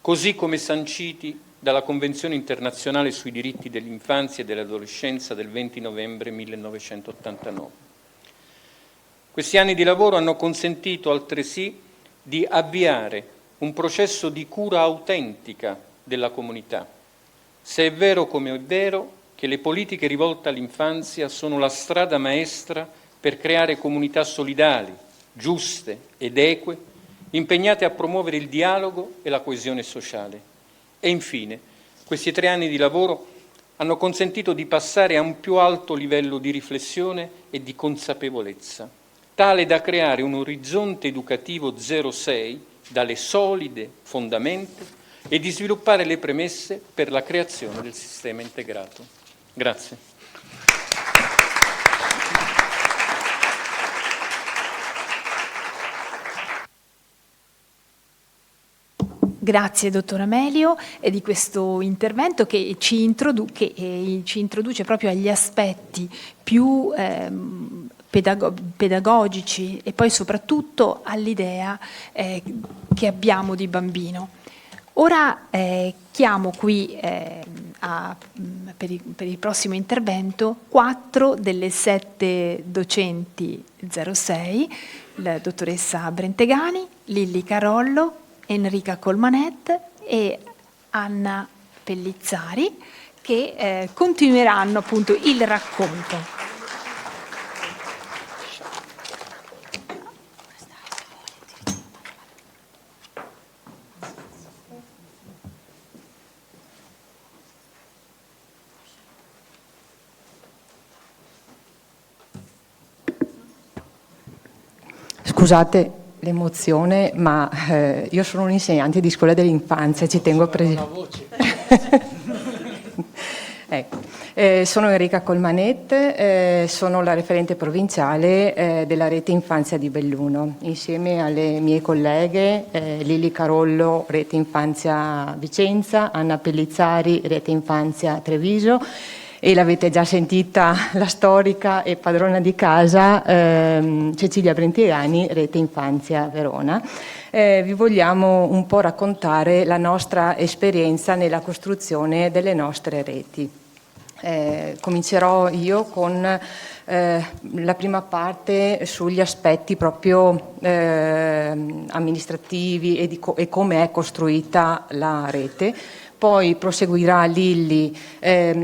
così come sanciti dalla Convenzione internazionale sui diritti dell'infanzia e dell'adolescenza del 20 novembre 1989. Questi anni di lavoro hanno consentito altresì di avviare un processo di cura autentica della comunità, se è vero come è vero che le politiche rivolte all'infanzia sono la strada maestra per creare comunità solidali, giuste ed eque, impegnate a promuovere il dialogo e la coesione sociale. E infine, questi 3 anni di lavoro hanno consentito di passare a un più alto livello di riflessione e di consapevolezza, tale da creare un orizzonte educativo 06 dalle solide fondamenta e di sviluppare le premesse per la creazione del sistema integrato. Grazie. Grazie dottor Amelio di questo intervento che ci introduce proprio agli aspetti più pedagogici e poi soprattutto all'idea che abbiamo di bambino. Ora chiamo qui per il prossimo intervento 4 delle 7 docenti 06, la dottoressa Brentegani, Lilli Carollo, Enrica Colmanet e Anna Pellizzari, che continueranno appunto il racconto. Scusate l'emozione, ma io sono un insegnante di scuola dell'infanzia, ci tengo a Ecco. Sono Enrica Colmanet, sono la referente provinciale della Rete Infanzia di Belluno, insieme alle mie colleghe Lili Carollo, Rete Infanzia Vicenza, Anna Pellizzari, Rete Infanzia Treviso, e l'avete già sentita la storica e padrona di casa Cecilia Brentiani, Rete Infanzia Verona. Vi vogliamo un po' raccontare la nostra esperienza nella costruzione delle nostre reti. Comincerò io con la prima parte sugli aspetti proprio amministrativi e come è costruita la rete. Poi proseguirà Lilli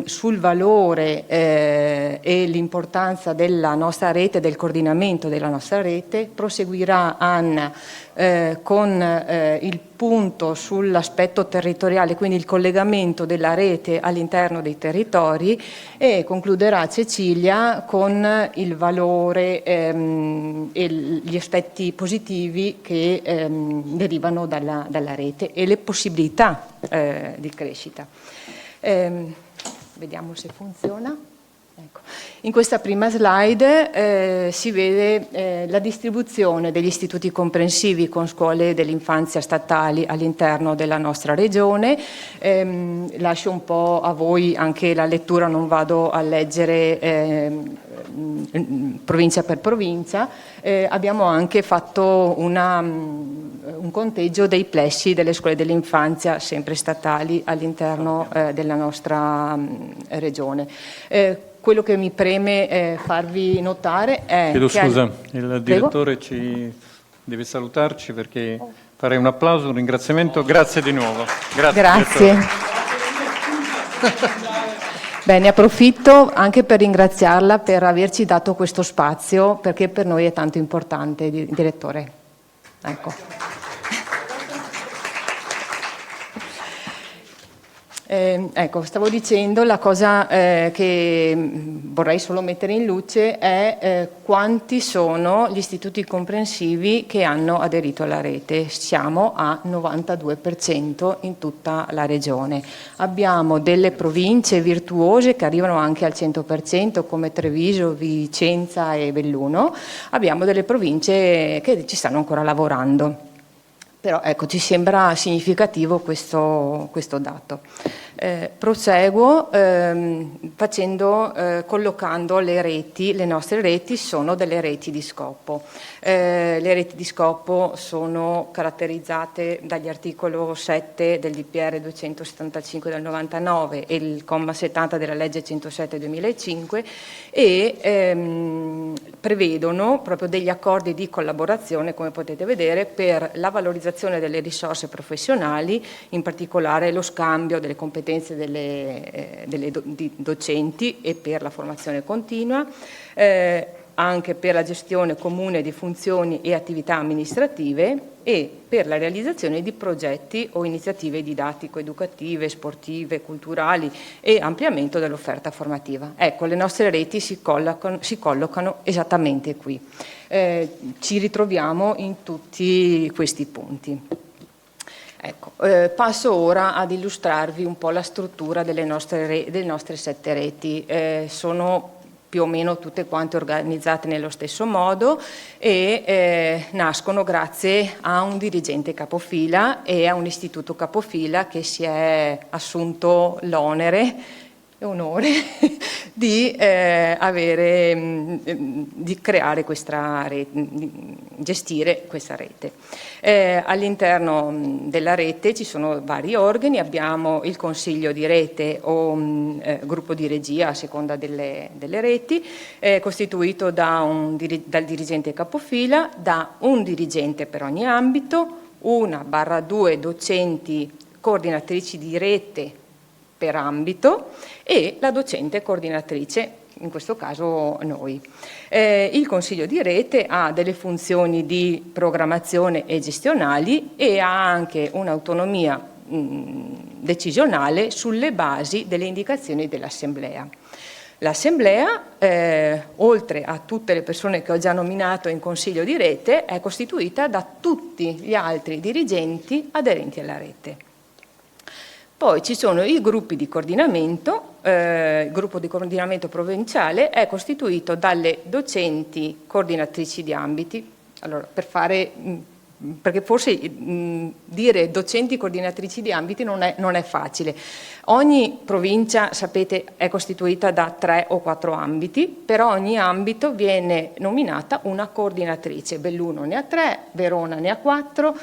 sul valore e l'importanza della nostra rete, del coordinamento della nostra rete. Proseguirà Anna con il punto sull'aspetto territoriale, quindi il collegamento della rete all'interno dei territori, e concluderà Cecilia con il valore e gli aspetti positivi che derivano dalla rete e le possibilità di crescita. Vediamo se funziona. Ecco. In questa prima slide si vede la distribuzione degli istituti comprensivi con scuole dell'infanzia statali all'interno della nostra regione. Lascio un po' a voi anche la lettura, non vado a leggere provincia per provincia. Abbiamo anche fatto un conteggio dei plessi delle scuole dell'infanzia sempre statali all'interno della nostra regione. Quello che mi preme farvi notare è Chiedo scusa, il direttore ci deve salutarci perché farei un applauso, un ringraziamento. Grazie di nuovo. Grazie. Bene, approfitto anche per ringraziarla per averci dato questo spazio, perché per noi è tanto importante, direttore. Ecco. Ecco, stavo dicendo, la cosa che vorrei solo mettere in luce è quanti sono gli istituti comprensivi che hanno aderito alla rete. Siamo a 92% in tutta la regione. Abbiamo delle province virtuose che arrivano anche al 100%, come Treviso, Vicenza e Belluno. Abbiamo delle province che ci stanno ancora lavorando. Però ecco, ci sembra significativo questo dato. Proseguo collocando le reti. Le nostre reti sono delle reti di scopo. Le reti di scopo sono caratterizzate dagli articolo 7 del DPR 275 del 99 e il comma 70 della legge 107 2005 e prevedono proprio degli accordi di collaborazione, come potete vedere, per la valorizzazione delle risorse professionali, in particolare lo scambio delle competenze delle docenti e per la formazione continua, anche per la gestione comune di funzioni e attività amministrative e per la realizzazione di progetti o iniziative didattico-educative, sportive, culturali e ampliamento dell'offerta formativa. Ecco, le nostre reti si collocano esattamente qui. Ci ritroviamo in tutti questi punti. Ecco, passo ora ad illustrarvi un po' la struttura delle nostre 7 reti. Sono più o meno tutte quante organizzate nello stesso modo e nascono grazie a un dirigente capofila e a un istituto capofila che si è assunto l'onere e onore di creare questa rete, di gestire questa rete. All'interno della rete ci sono vari organi, abbiamo il consiglio di rete o gruppo di regia a seconda delle reti, costituito dal dirigente capofila, da un dirigente per ogni ambito, 1/2 docenti coordinatrici di rete per ambito e la docente coordinatrice, in questo caso noi. Il Consiglio di rete ha delle funzioni di programmazione e gestionali e ha anche un'autonomia decisionale sulle basi delle indicazioni dell'Assemblea. L'assemblea, oltre a tutte le persone che ho già nominato in consiglio di rete, è costituita da tutti gli altri dirigenti aderenti alla rete. Poi ci sono i gruppi di coordinamento. Il gruppo di coordinamento provinciale è costituito dalle docenti coordinatrici di ambiti. Allora, perché forse dire docenti coordinatrici di ambiti non è facile. Ogni provincia, sapete, è costituita da 3 o 4 ambiti, per ogni ambito viene nominata una coordinatrice. Belluno ne ha 3, Verona ne ha 4,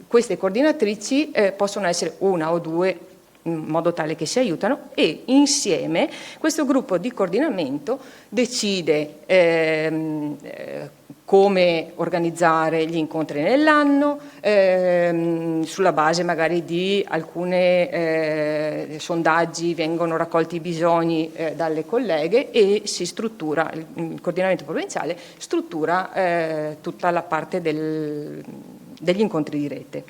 queste coordinatrici possono essere 1 o 2 in modo tale che si aiutano, e insieme questo gruppo di coordinamento decide come organizzare gli incontri nell'anno, sulla base magari di alcuni sondaggi, vengono raccolti i bisogni dalle colleghe e si struttura, il coordinamento provinciale struttura tutta la parte degli incontri di rete.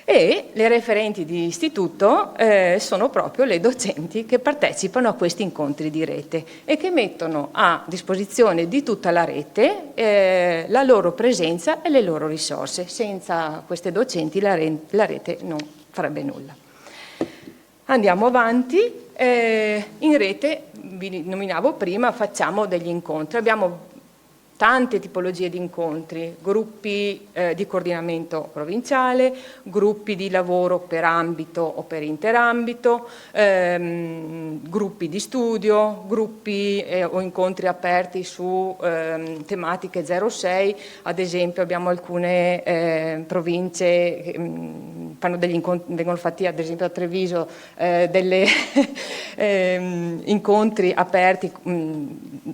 E le referenti di istituto sono proprio le docenti che partecipano a questi incontri di rete e che mettono a disposizione di tutta la rete la loro presenza e le loro risorse. Senza queste docenti la rete non farebbe nulla. Andiamo avanti. In rete, vi nominavo prima, facciamo degli incontri. Abbiamo tante tipologie di incontri, gruppi di coordinamento provinciale, gruppi di lavoro per ambito o per interambito, gruppi di studio, gruppi o incontri aperti su tematiche 06, ad esempio abbiamo alcune province che fanno degli incontri, vengono fatti ad esempio a Treviso delle incontri aperti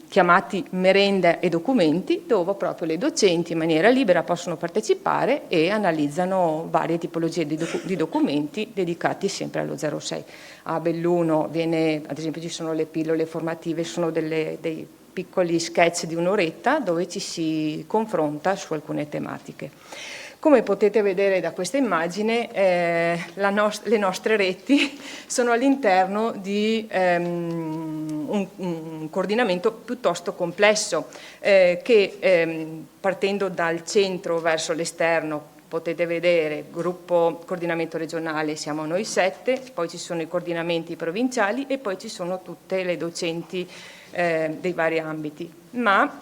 chiamati merenda e documenti, dove proprio le docenti in maniera libera possono partecipare e analizzano varie tipologie di documenti dedicati sempre allo 06. A Belluno ad esempio ci sono le pillole formative, sono dei piccoli sketch di un'oretta dove ci si confronta su alcune tematiche. Come potete vedere da questa immagine, le nostre reti sono all'interno di un coordinamento piuttosto complesso che partendo dal centro verso l'esterno potete vedere gruppo coordinamento regionale, siamo noi 7, poi ci sono i coordinamenti provinciali e poi ci sono tutte le docenti dei vari ambiti. Ma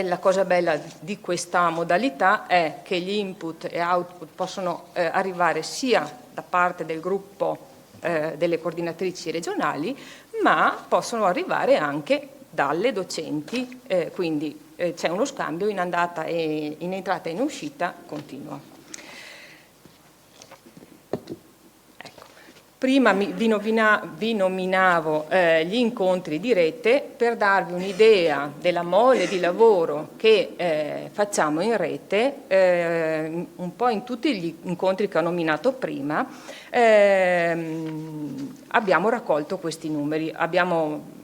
la cosa bella di questa modalità è che gli input e output possono arrivare sia da parte del gruppo delle coordinatrici regionali, ma possono arrivare anche dalle docenti, quindi c'è uno scambio in entrata e in uscita continuo. Prima vi nominavo gli incontri di rete per darvi un'idea della mole di lavoro che facciamo in rete, un po' in tutti gli incontri che ho nominato prima. Abbiamo raccolto questi numeri, abbiamo,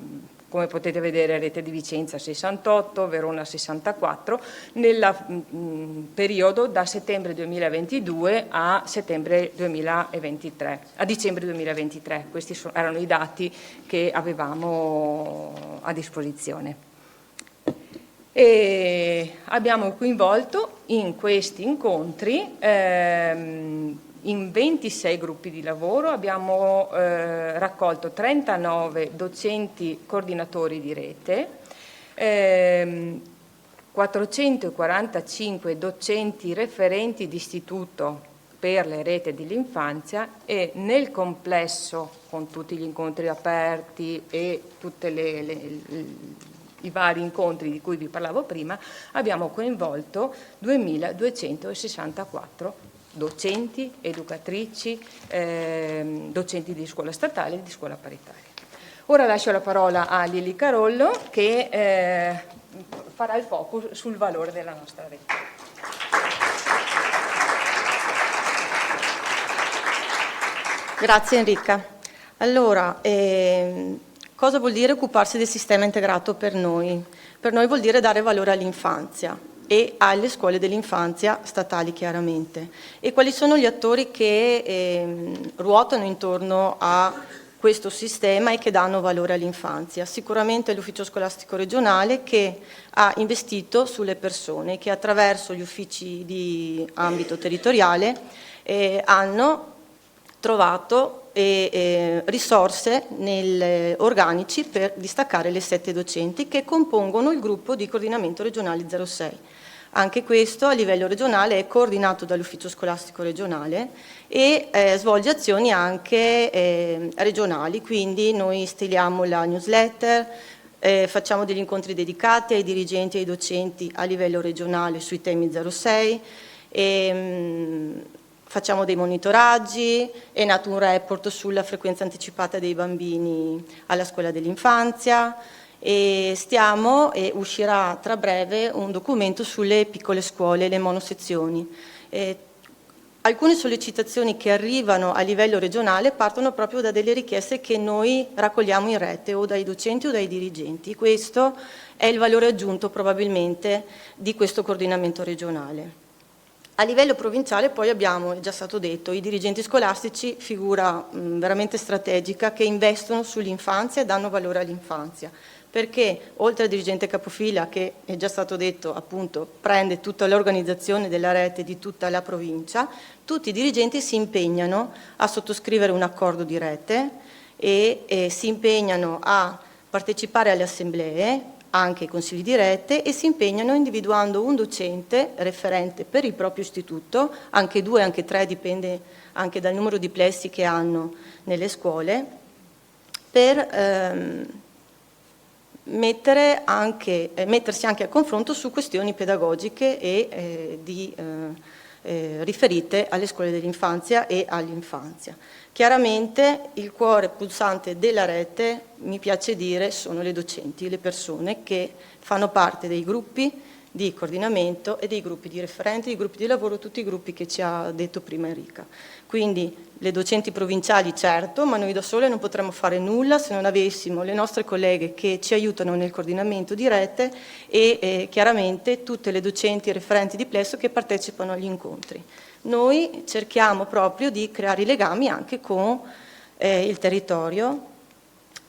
come potete vedere, Rete di Vicenza 68, Verona 64, nel periodo da settembre 2022 a dicembre 2023. Questi erano i dati che avevamo a disposizione. E abbiamo coinvolto in questi incontri in 26 gruppi di lavoro, abbiamo raccolto 39 docenti coordinatori di rete, 445 docenti referenti di istituto per le reti dell'infanzia e nel complesso, con tutti gli incontri aperti e tutti i vari incontri di cui vi parlavo prima, abbiamo coinvolto 2264 docenti, educatrici, docenti di scuola statale e di scuola paritaria. Ora lascio la parola a Lili Carollo che farà il focus sul valore della nostra rete. Grazie Enrica. Allora, cosa vuol dire occuparsi del sistema integrato per noi? Per noi vuol dire dare valore all'infanzia e alle scuole dell'infanzia statali chiaramente. E quali sono gli attori che ruotano intorno a questo sistema e che danno valore all'infanzia. Sicuramente l'ufficio scolastico regionale che ha investito sulle persone, che attraverso gli uffici di ambito territoriale hanno trovato risorse negli organici per distaccare le 7 docenti che compongono il gruppo di coordinamento regionale 06. Anche questo a livello regionale è coordinato dall'ufficio scolastico regionale e svolge azioni anche regionali, quindi noi stiliamo la newsletter, facciamo degli incontri dedicati ai dirigenti e ai docenti a livello regionale sui temi 06, facciamo dei monitoraggi, è nato un report sulla frequenza anticipata dei bambini alla scuola dell'infanzia, e uscirà tra breve un documento sulle piccole scuole, le monosezioni. Alcune sollecitazioni che arrivano a livello regionale partono proprio da delle richieste che noi raccogliamo in rete o dai docenti o dai dirigenti. Questo è il valore aggiunto probabilmente di questo coordinamento regionale. A livello provinciale poi abbiamo, è già stato detto, i dirigenti scolastici, figura veramente strategica, che investono sull'infanzia e danno valore all'infanzia, perché oltre al dirigente capofila, che è già stato detto appunto prende tutta l'organizzazione della rete di tutta la provincia, tutti i dirigenti si impegnano a sottoscrivere un accordo di rete e si impegnano a partecipare alle assemblee, anche ai consigli di rete, e si impegnano individuando un docente referente per il proprio istituto, anche 2, anche 3, dipende anche dal numero di plessi che hanno nelle scuole, per mettersi anche a confronto su questioni pedagogiche e riferite alle scuole dell'infanzia e all'infanzia. Chiaramente il cuore pulsante della rete, mi piace dire, sono le docenti, le persone che fanno parte dei gruppi di coordinamento e dei gruppi di referenti, dei gruppi di lavoro, tutti i gruppi che ci ha detto prima Enrica. Quindi le docenti provinciali certo, ma noi da sole non potremmo fare nulla se non avessimo le nostre colleghe che ci aiutano nel coordinamento di rete e chiaramente tutte le docenti e referenti di plesso che partecipano agli incontri. Noi cerchiamo proprio di creare i legami anche con il territorio,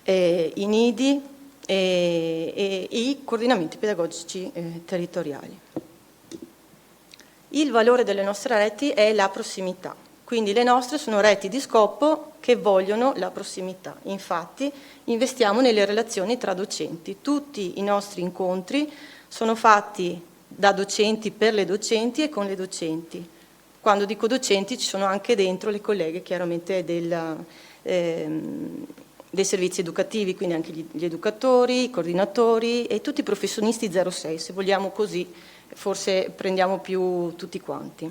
i nidi e i coordinamenti pedagogici territoriali. Il valore delle nostre reti è la prossimità, quindi le nostre sono reti di scopo che vogliono la prossimità. Infatti investiamo nelle relazioni tra docenti. Tutti i nostri incontri sono fatti da docenti per le docenti e con le docenti. Quando dico docenti ci sono anche dentro le colleghe chiaramente dei servizi educativi, quindi anche gli educatori, i coordinatori e tutti i professionisti 06, se vogliamo così forse prendiamo più tutti quanti.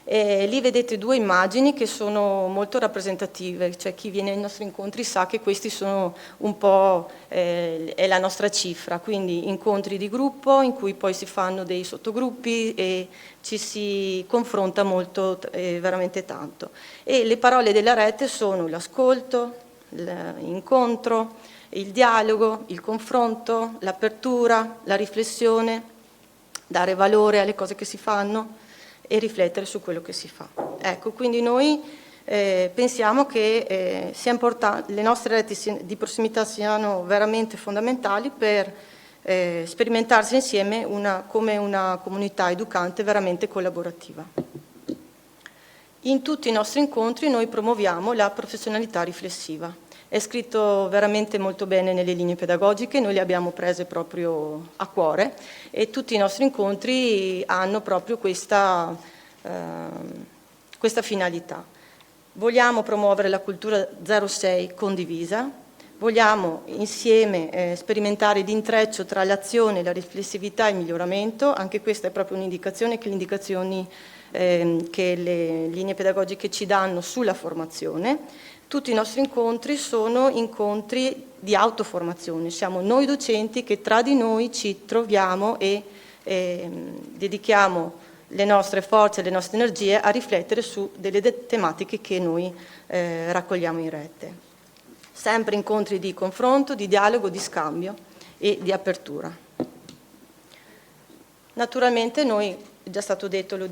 Lì vedete 2 immagini che sono molto rappresentative, cioè chi viene ai nostri incontri sa che questi sono un po' è la nostra cifra, quindi incontri di gruppo in cui poi si fanno dei sottogruppi e ci si confronta molto, veramente tanto. E le parole della rete sono l'ascolto, l'incontro, il dialogo, il confronto, l'apertura, la riflessione, dare valore alle cose che si fanno e riflettere su quello che si fa. Ecco, quindi noi pensiamo che sia importante, le nostre reti di prossimità siano veramente fondamentali per sperimentarsi insieme come una comunità educante veramente collaborativa. In tutti i nostri incontri noi promuoviamo la professionalità riflessiva. È scritto veramente molto bene nelle linee pedagogiche, noi le abbiamo prese proprio a cuore e tutti i nostri incontri hanno proprio questa finalità. Vogliamo promuovere la cultura 06 condivisa, vogliamo insieme sperimentare l'intreccio tra l'azione, la riflessività e il miglioramento, anche questa è proprio un'indicazione che le indicazioni che le linee pedagogiche ci danno sulla formazione. Tutti i nostri incontri sono incontri di autoformazione, siamo noi docenti che tra di noi ci troviamo e dedichiamo le nostre forze e le nostre energie a riflettere su delle tematiche che noi raccogliamo in rete. Sempre incontri di confronto, di dialogo, di scambio e di apertura. Naturalmente noi già stato detto, l'ho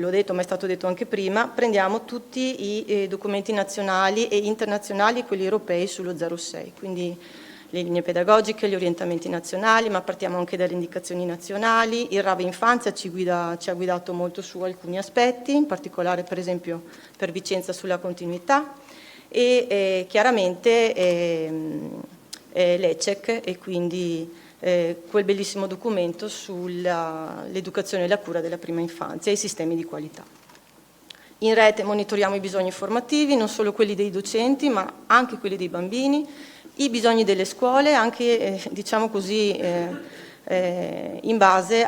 detto, ma è stato detto anche prima, prendiamo tutti i documenti nazionali e internazionali, quelli europei, sullo 06, quindi le linee pedagogiche, gli orientamenti nazionali, ma partiamo anche dalle indicazioni nazionali. Il RAV Infanzia ci ha guidato molto su alcuni aspetti, in particolare per esempio per Vicenza sulla continuità, e chiaramente l'ECEC, e quindi quel bellissimo documento sull'educazione e la cura della prima infanzia e i sistemi di qualità. In rete monitoriamo i bisogni formativi, non solo quelli dei docenti, ma anche quelli dei bambini, i bisogni delle scuole, anche diciamo così, in base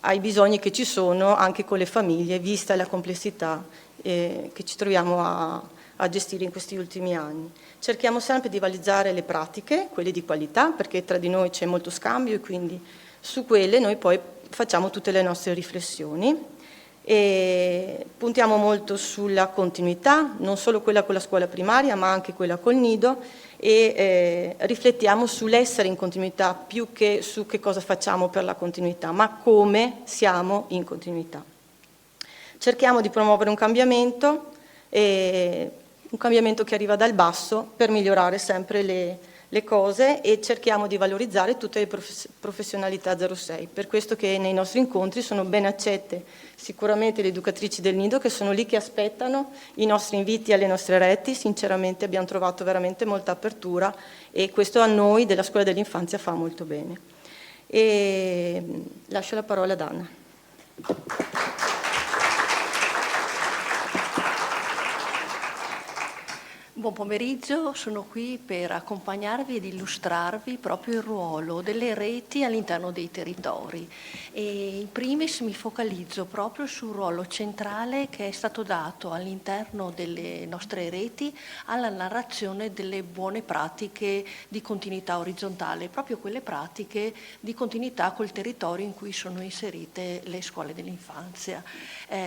ai bisogni che ci sono anche con le famiglie, vista la complessità che ci troviamo a gestire in questi ultimi anni. Cerchiamo sempre di valorizzare le pratiche, quelle di qualità, perché tra di noi c'è molto scambio e quindi su quelle noi poi facciamo tutte le nostre riflessioni. E puntiamo molto sulla continuità, non solo quella con la scuola primaria ma anche quella col nido, e riflettiamo sull'essere in continuità più che su che cosa facciamo per la continuità, ma come siamo in continuità. Cerchiamo di promuovere un cambiamento che arriva dal basso per migliorare sempre le cose, e cerchiamo di valorizzare tutte le professionalità 06. Per questo che nei nostri incontri sono ben accette sicuramente le educatrici del nido, che sono lì che aspettano i nostri inviti alle nostre reti. Sinceramente abbiamo trovato veramente molta apertura e questo a noi della scuola dell'infanzia fa molto bene. E lascio la parola ad Anna. Buon pomeriggio, sono qui per accompagnarvi ed illustrarvi proprio il ruolo delle reti all'interno dei territori. E in primis mi focalizzo proprio sul ruolo centrale che è stato dato all'interno delle nostre reti alla narrazione delle buone pratiche di continuità orizzontale, proprio quelle pratiche di continuità col territorio in cui sono inserite le scuole dell'infanzia.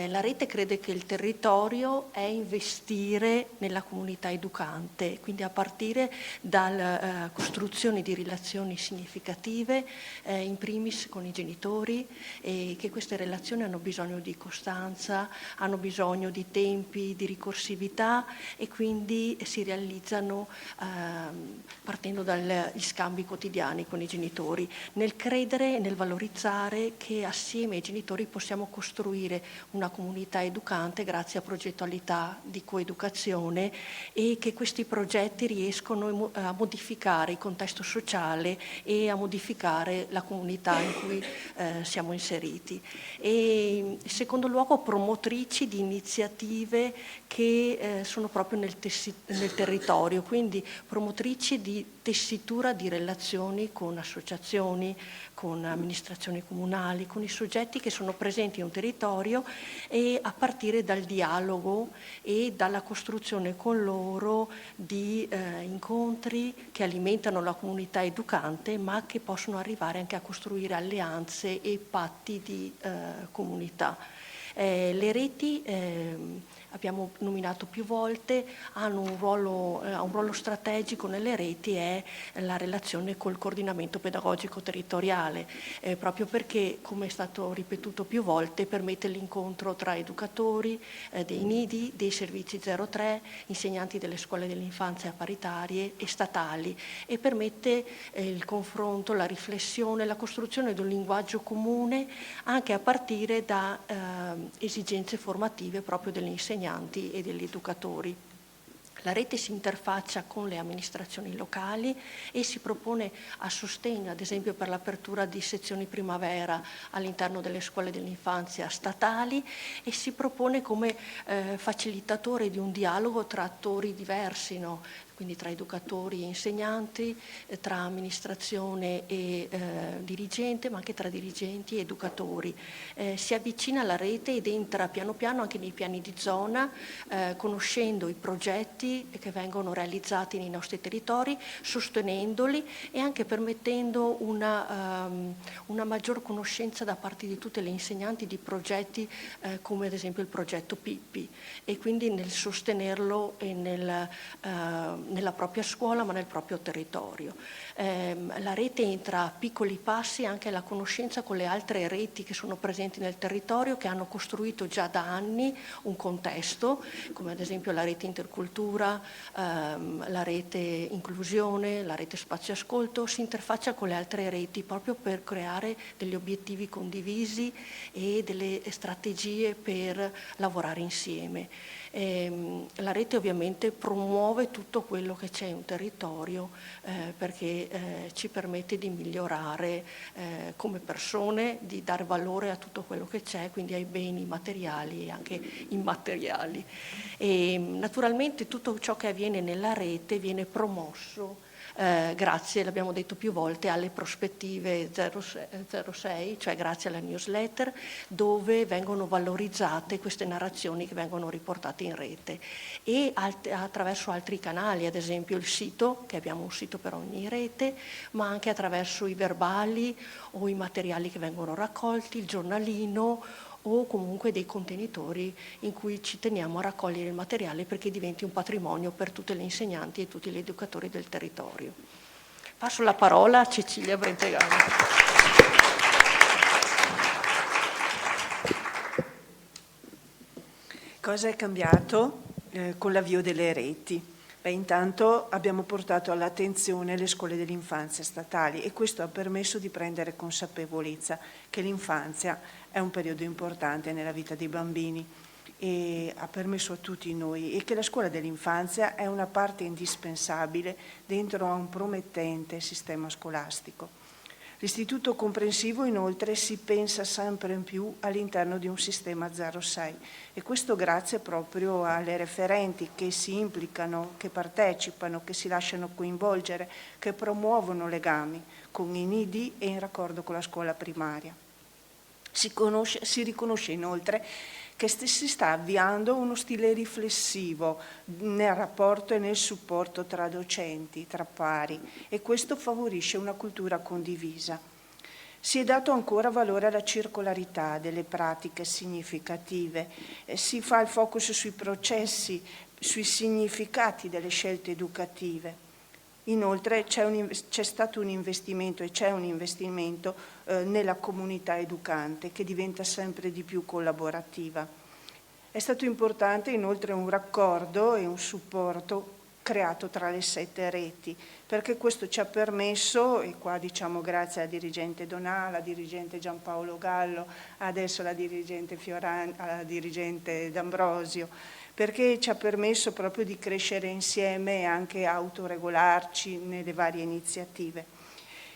La rete crede che il territorio è investire nella comunità educante, quindi a partire dalla costruzione di relazioni significative, in primis con i genitori, e che queste relazioni hanno bisogno di costanza, hanno bisogno di tempi, di ricorsività, e quindi si realizzano partendo dagli scambi quotidiani con i genitori, nel credere e nel valorizzare che assieme ai genitori possiamo costruire una comunità educante grazie a progettualità di coeducazione, e che questi progetti riescono a modificare il contesto sociale e a modificare la comunità in cui siamo inseriti. E in secondo luogo promotrici di iniziative che sono proprio nel territorio, quindi promotrici di tessitura di relazioni con associazioni, con amministrazioni comunali, con i soggetti che sono presenti in un territorio, e a partire dal dialogo e dalla costruzione con loro di incontri che alimentano la comunità educante, ma che possono arrivare anche a costruire alleanze e patti di comunità. Le reti, abbiamo nominato più volte, hanno un ruolo strategico nelle reti, è la relazione col coordinamento pedagogico territoriale, proprio perché, come è stato ripetuto più volte, permette l'incontro tra educatori dei nidi, dei servizi 03, insegnanti delle scuole dell'infanzia paritarie e statali, e permette il confronto, la riflessione, la costruzione di un linguaggio comune anche a partire da esigenze formative proprio degli insegnanti e degli educatori. La rete si interfaccia con le amministrazioni locali e si propone a sostegno, ad esempio per l'apertura di sezioni primavera all'interno delle scuole dell'infanzia statali, e si propone come facilitatore di un dialogo tra attori diversi, no? Quindi tra educatori e insegnanti, tra amministrazione e dirigente, ma anche tra dirigenti e educatori. Si avvicina alla rete ed entra piano piano anche nei piani di zona, conoscendo i progetti che vengono realizzati nei nostri territori, sostenendoli e anche permettendo una maggior conoscenza da parte di tutte le insegnanti di progetti come ad esempio il progetto Pippi, e quindi nel sostenerlo e nel nella propria scuola ma nel proprio territorio. La rete entra a piccoli passi anche alla conoscenza con le altre reti che sono presenti nel territorio, che hanno costruito già da anni un contesto, come ad esempio la rete intercultura, la rete inclusione, la rete spazio ascolto, si interfaccia con le altre reti proprio per creare degli obiettivi condivisi e delle strategie per lavorare insieme. La rete ovviamente promuove tutto quello che c'è in un territorio perché ci permette di migliorare come persone, di dare valore a tutto quello che c'è, quindi ai beni materiali e anche immateriali. E naturalmente tutto ciò che avviene nella rete viene promosso grazie, l'abbiamo detto più volte, alle prospettive 06, cioè grazie alla newsletter, dove vengono valorizzate queste narrazioni che vengono riportate in rete e attraverso altri canali, ad esempio il sito, che abbiamo un sito per ogni rete, ma anche attraverso i verbali o i materiali che vengono raccolti, il giornalino o comunque dei contenitori in cui ci teniamo a raccogliere il materiale perché diventi un patrimonio per tutte le insegnanti e tutti gli educatori del territorio. Passo la parola a Cecilia Brentegano. Cosa è cambiato con l'avvio delle reti? Intanto abbiamo portato all'attenzione le scuole dell'infanzia statali e questo ha permesso di prendere consapevolezza che l'infanzia è un periodo importante nella vita dei bambini e ha permesso a tutti noi e che la scuola dell'infanzia è una parte indispensabile dentro a un promettente sistema scolastico. L'istituto comprensivo inoltre si pensa sempre in più all'interno di un sistema 06 e questo grazie proprio alle referenti che si implicano, che partecipano, che si lasciano coinvolgere, che promuovono legami con i nidi e in raccordo con la scuola primaria. Si riconosce inoltre che si sta avviando uno stile riflessivo nel rapporto e nel supporto tra docenti, tra pari, e questo favorisce una cultura condivisa. Si è dato ancora valore alla circolarità delle pratiche significative, si fa il focus sui processi, sui significati delle scelte educative. Inoltre c'è stato un investimento e c'è un investimento nella comunità educante che diventa sempre di più collaborativa. È stato importante inoltre un raccordo e un supporto creato tra le 7 reti, perché questo ci ha permesso, e qua diciamo grazie alla dirigente Donà, alla dirigente Giampaolo Gallo, adesso alla dirigente Fiorani, alla dirigente D'Ambrosio, perché ci ha permesso proprio di crescere insieme e anche autoregolarci nelle varie iniziative.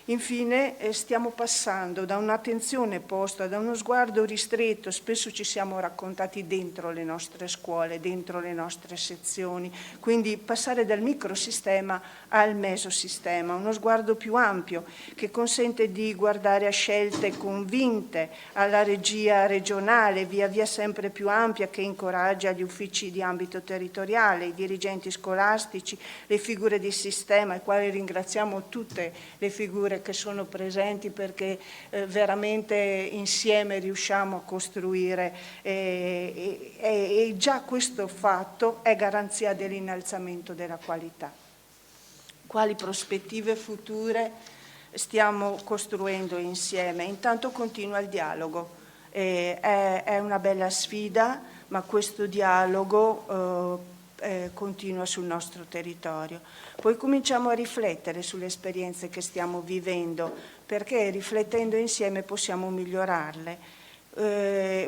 Infine stiamo passando da un'attenzione posta, da uno sguardo ristretto, spesso ci siamo raccontati dentro le nostre scuole, dentro le nostre sezioni, quindi passare dal microsistema al mesosistema, uno sguardo più ampio che consente di guardare a scelte convinte, alla regia regionale, via via sempre più ampia, che incoraggia gli uffici di ambito territoriale, i dirigenti scolastici, le figure di sistema, ai quali ringraziamo tutte le figure che sono presenti perché veramente insieme riusciamo a costruire e già questo fatto è garanzia dell'innalzamento della qualità. Quali prospettive future stiamo costruendo insieme? Intanto continua il dialogo, è una bella sfida, ma questo dialogo continua sul nostro territorio. Poi cominciamo a riflettere sulle esperienze che stiamo vivendo, perché riflettendo insieme possiamo migliorarle.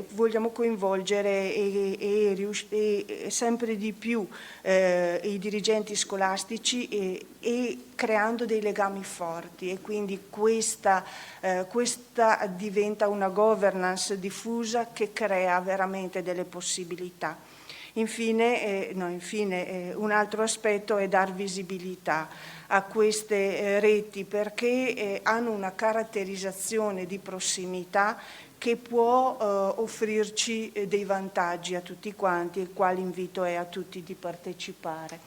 Vogliamo coinvolgere e sempre di più i dirigenti scolastici e creando dei legami forti e quindi questa diventa una governance diffusa che crea veramente delle possibilità. Infine, un altro aspetto è dar visibilità a queste reti perché hanno una caratterizzazione di prossimità che può offrirci dei vantaggi a tutti quanti, il quale invito è a tutti di partecipare.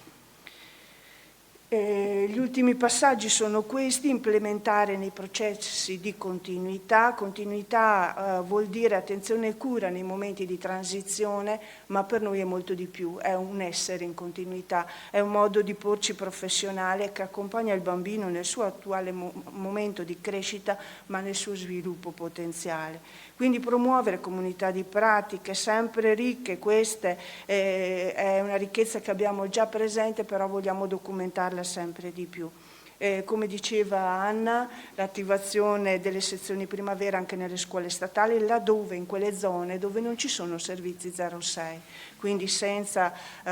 Gli ultimi passaggi sono questi: implementare nei processi di continuità. Continuità vuol dire attenzione e cura nei momenti di transizione, ma per noi è molto di più, è un essere in continuità, è un modo di porci professionale che accompagna il bambino nel suo attuale momento di crescita, ma nel suo sviluppo potenziale. Quindi promuovere comunità di pratiche sempre ricche, questa è una ricchezza che abbiamo già presente, però vogliamo documentarla sempre di più. Come diceva Anna, l'attivazione delle sezioni primavera anche nelle scuole statali, laddove in quelle zone dove non ci sono servizi 06, quindi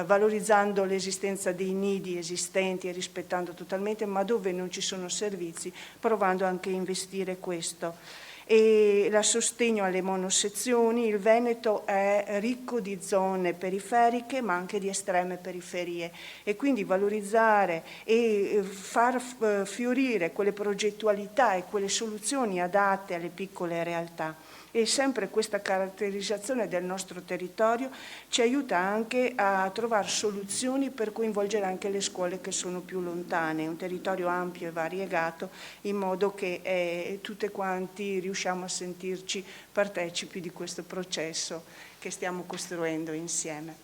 valorizzando l'esistenza dei nidi esistenti e rispettando totalmente, ma dove non ci sono servizi, provando anche a investire questo. E la sostegno alle monosezioni. Il Veneto è ricco di zone periferiche ma anche di estreme periferie, e quindi valorizzare e far fiorire quelle progettualità e quelle soluzioni adatte alle piccole realtà. E sempre questa caratterizzazione del nostro territorio ci aiuta anche a trovare soluzioni per coinvolgere anche le scuole che sono più lontane, un territorio ampio e variegato, in modo che tutte quanti riusciamo a sentirci partecipi di questo processo che stiamo costruendo insieme.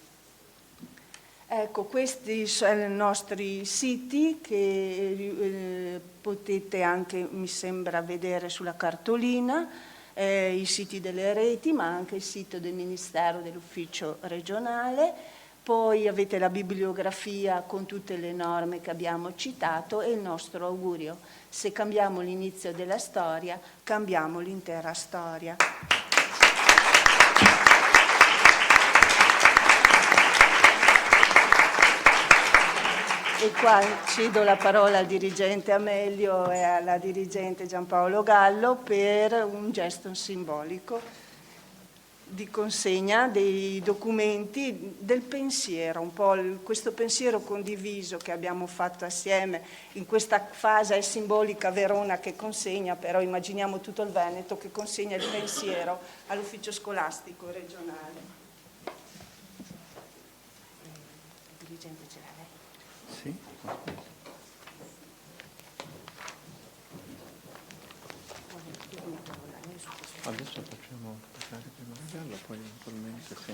Ecco, questi sono i nostri siti che potete anche, mi sembra, vedere sulla cartolina. I siti delle reti, ma anche il sito del Ministero, dell'Ufficio regionale. Poi avete la bibliografia con tutte le norme che abbiamo citato e il nostro augurio: se cambiamo l'inizio della storia, cambiamo l'intera storia. E qua cedo la parola al dirigente Amelio e alla dirigente Giampaolo Gallo per un gesto simbolico di consegna dei documenti, del pensiero, un po' questo pensiero condiviso che abbiamo fatto assieme. In questa fase è simbolica Verona che consegna, però immaginiamo tutto il Veneto che consegna il pensiero all'ufficio scolastico regionale. Il dirigente ce l'ha lei? Sì. Adesso facciamo passare prima la Gallo, poi eventualmente sì.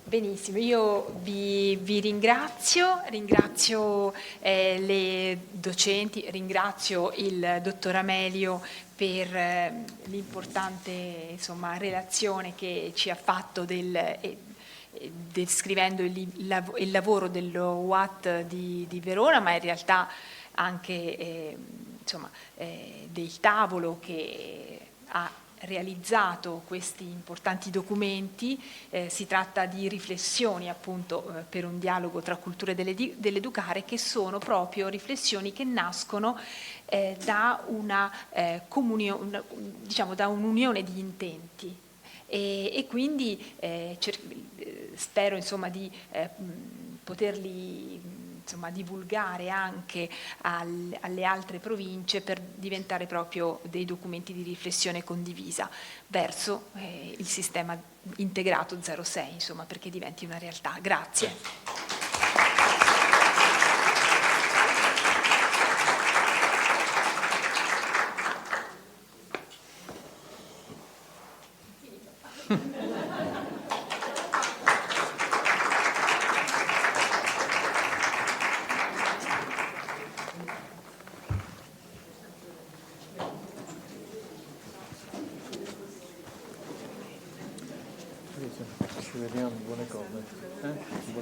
Benissimo, io vi ringrazio le docenti, ringrazio il dottor Amelio per l'importante relazione che ci ha fatto descrivendo il lavoro dello UAT di Verona, ma in realtà anche del tavolo che ha realizzato questi importanti documenti. Si tratta di riflessioni appunto per un dialogo tra culture dell'educare, che sono proprio riflessioni che nascono da da un'unione di intenti. E quindi spero di poterli divulgare anche alle altre province, per diventare proprio dei documenti di riflessione condivisa verso il sistema integrato 06, perché diventi una realtà. Grazie. Ci vediamo, buone cose.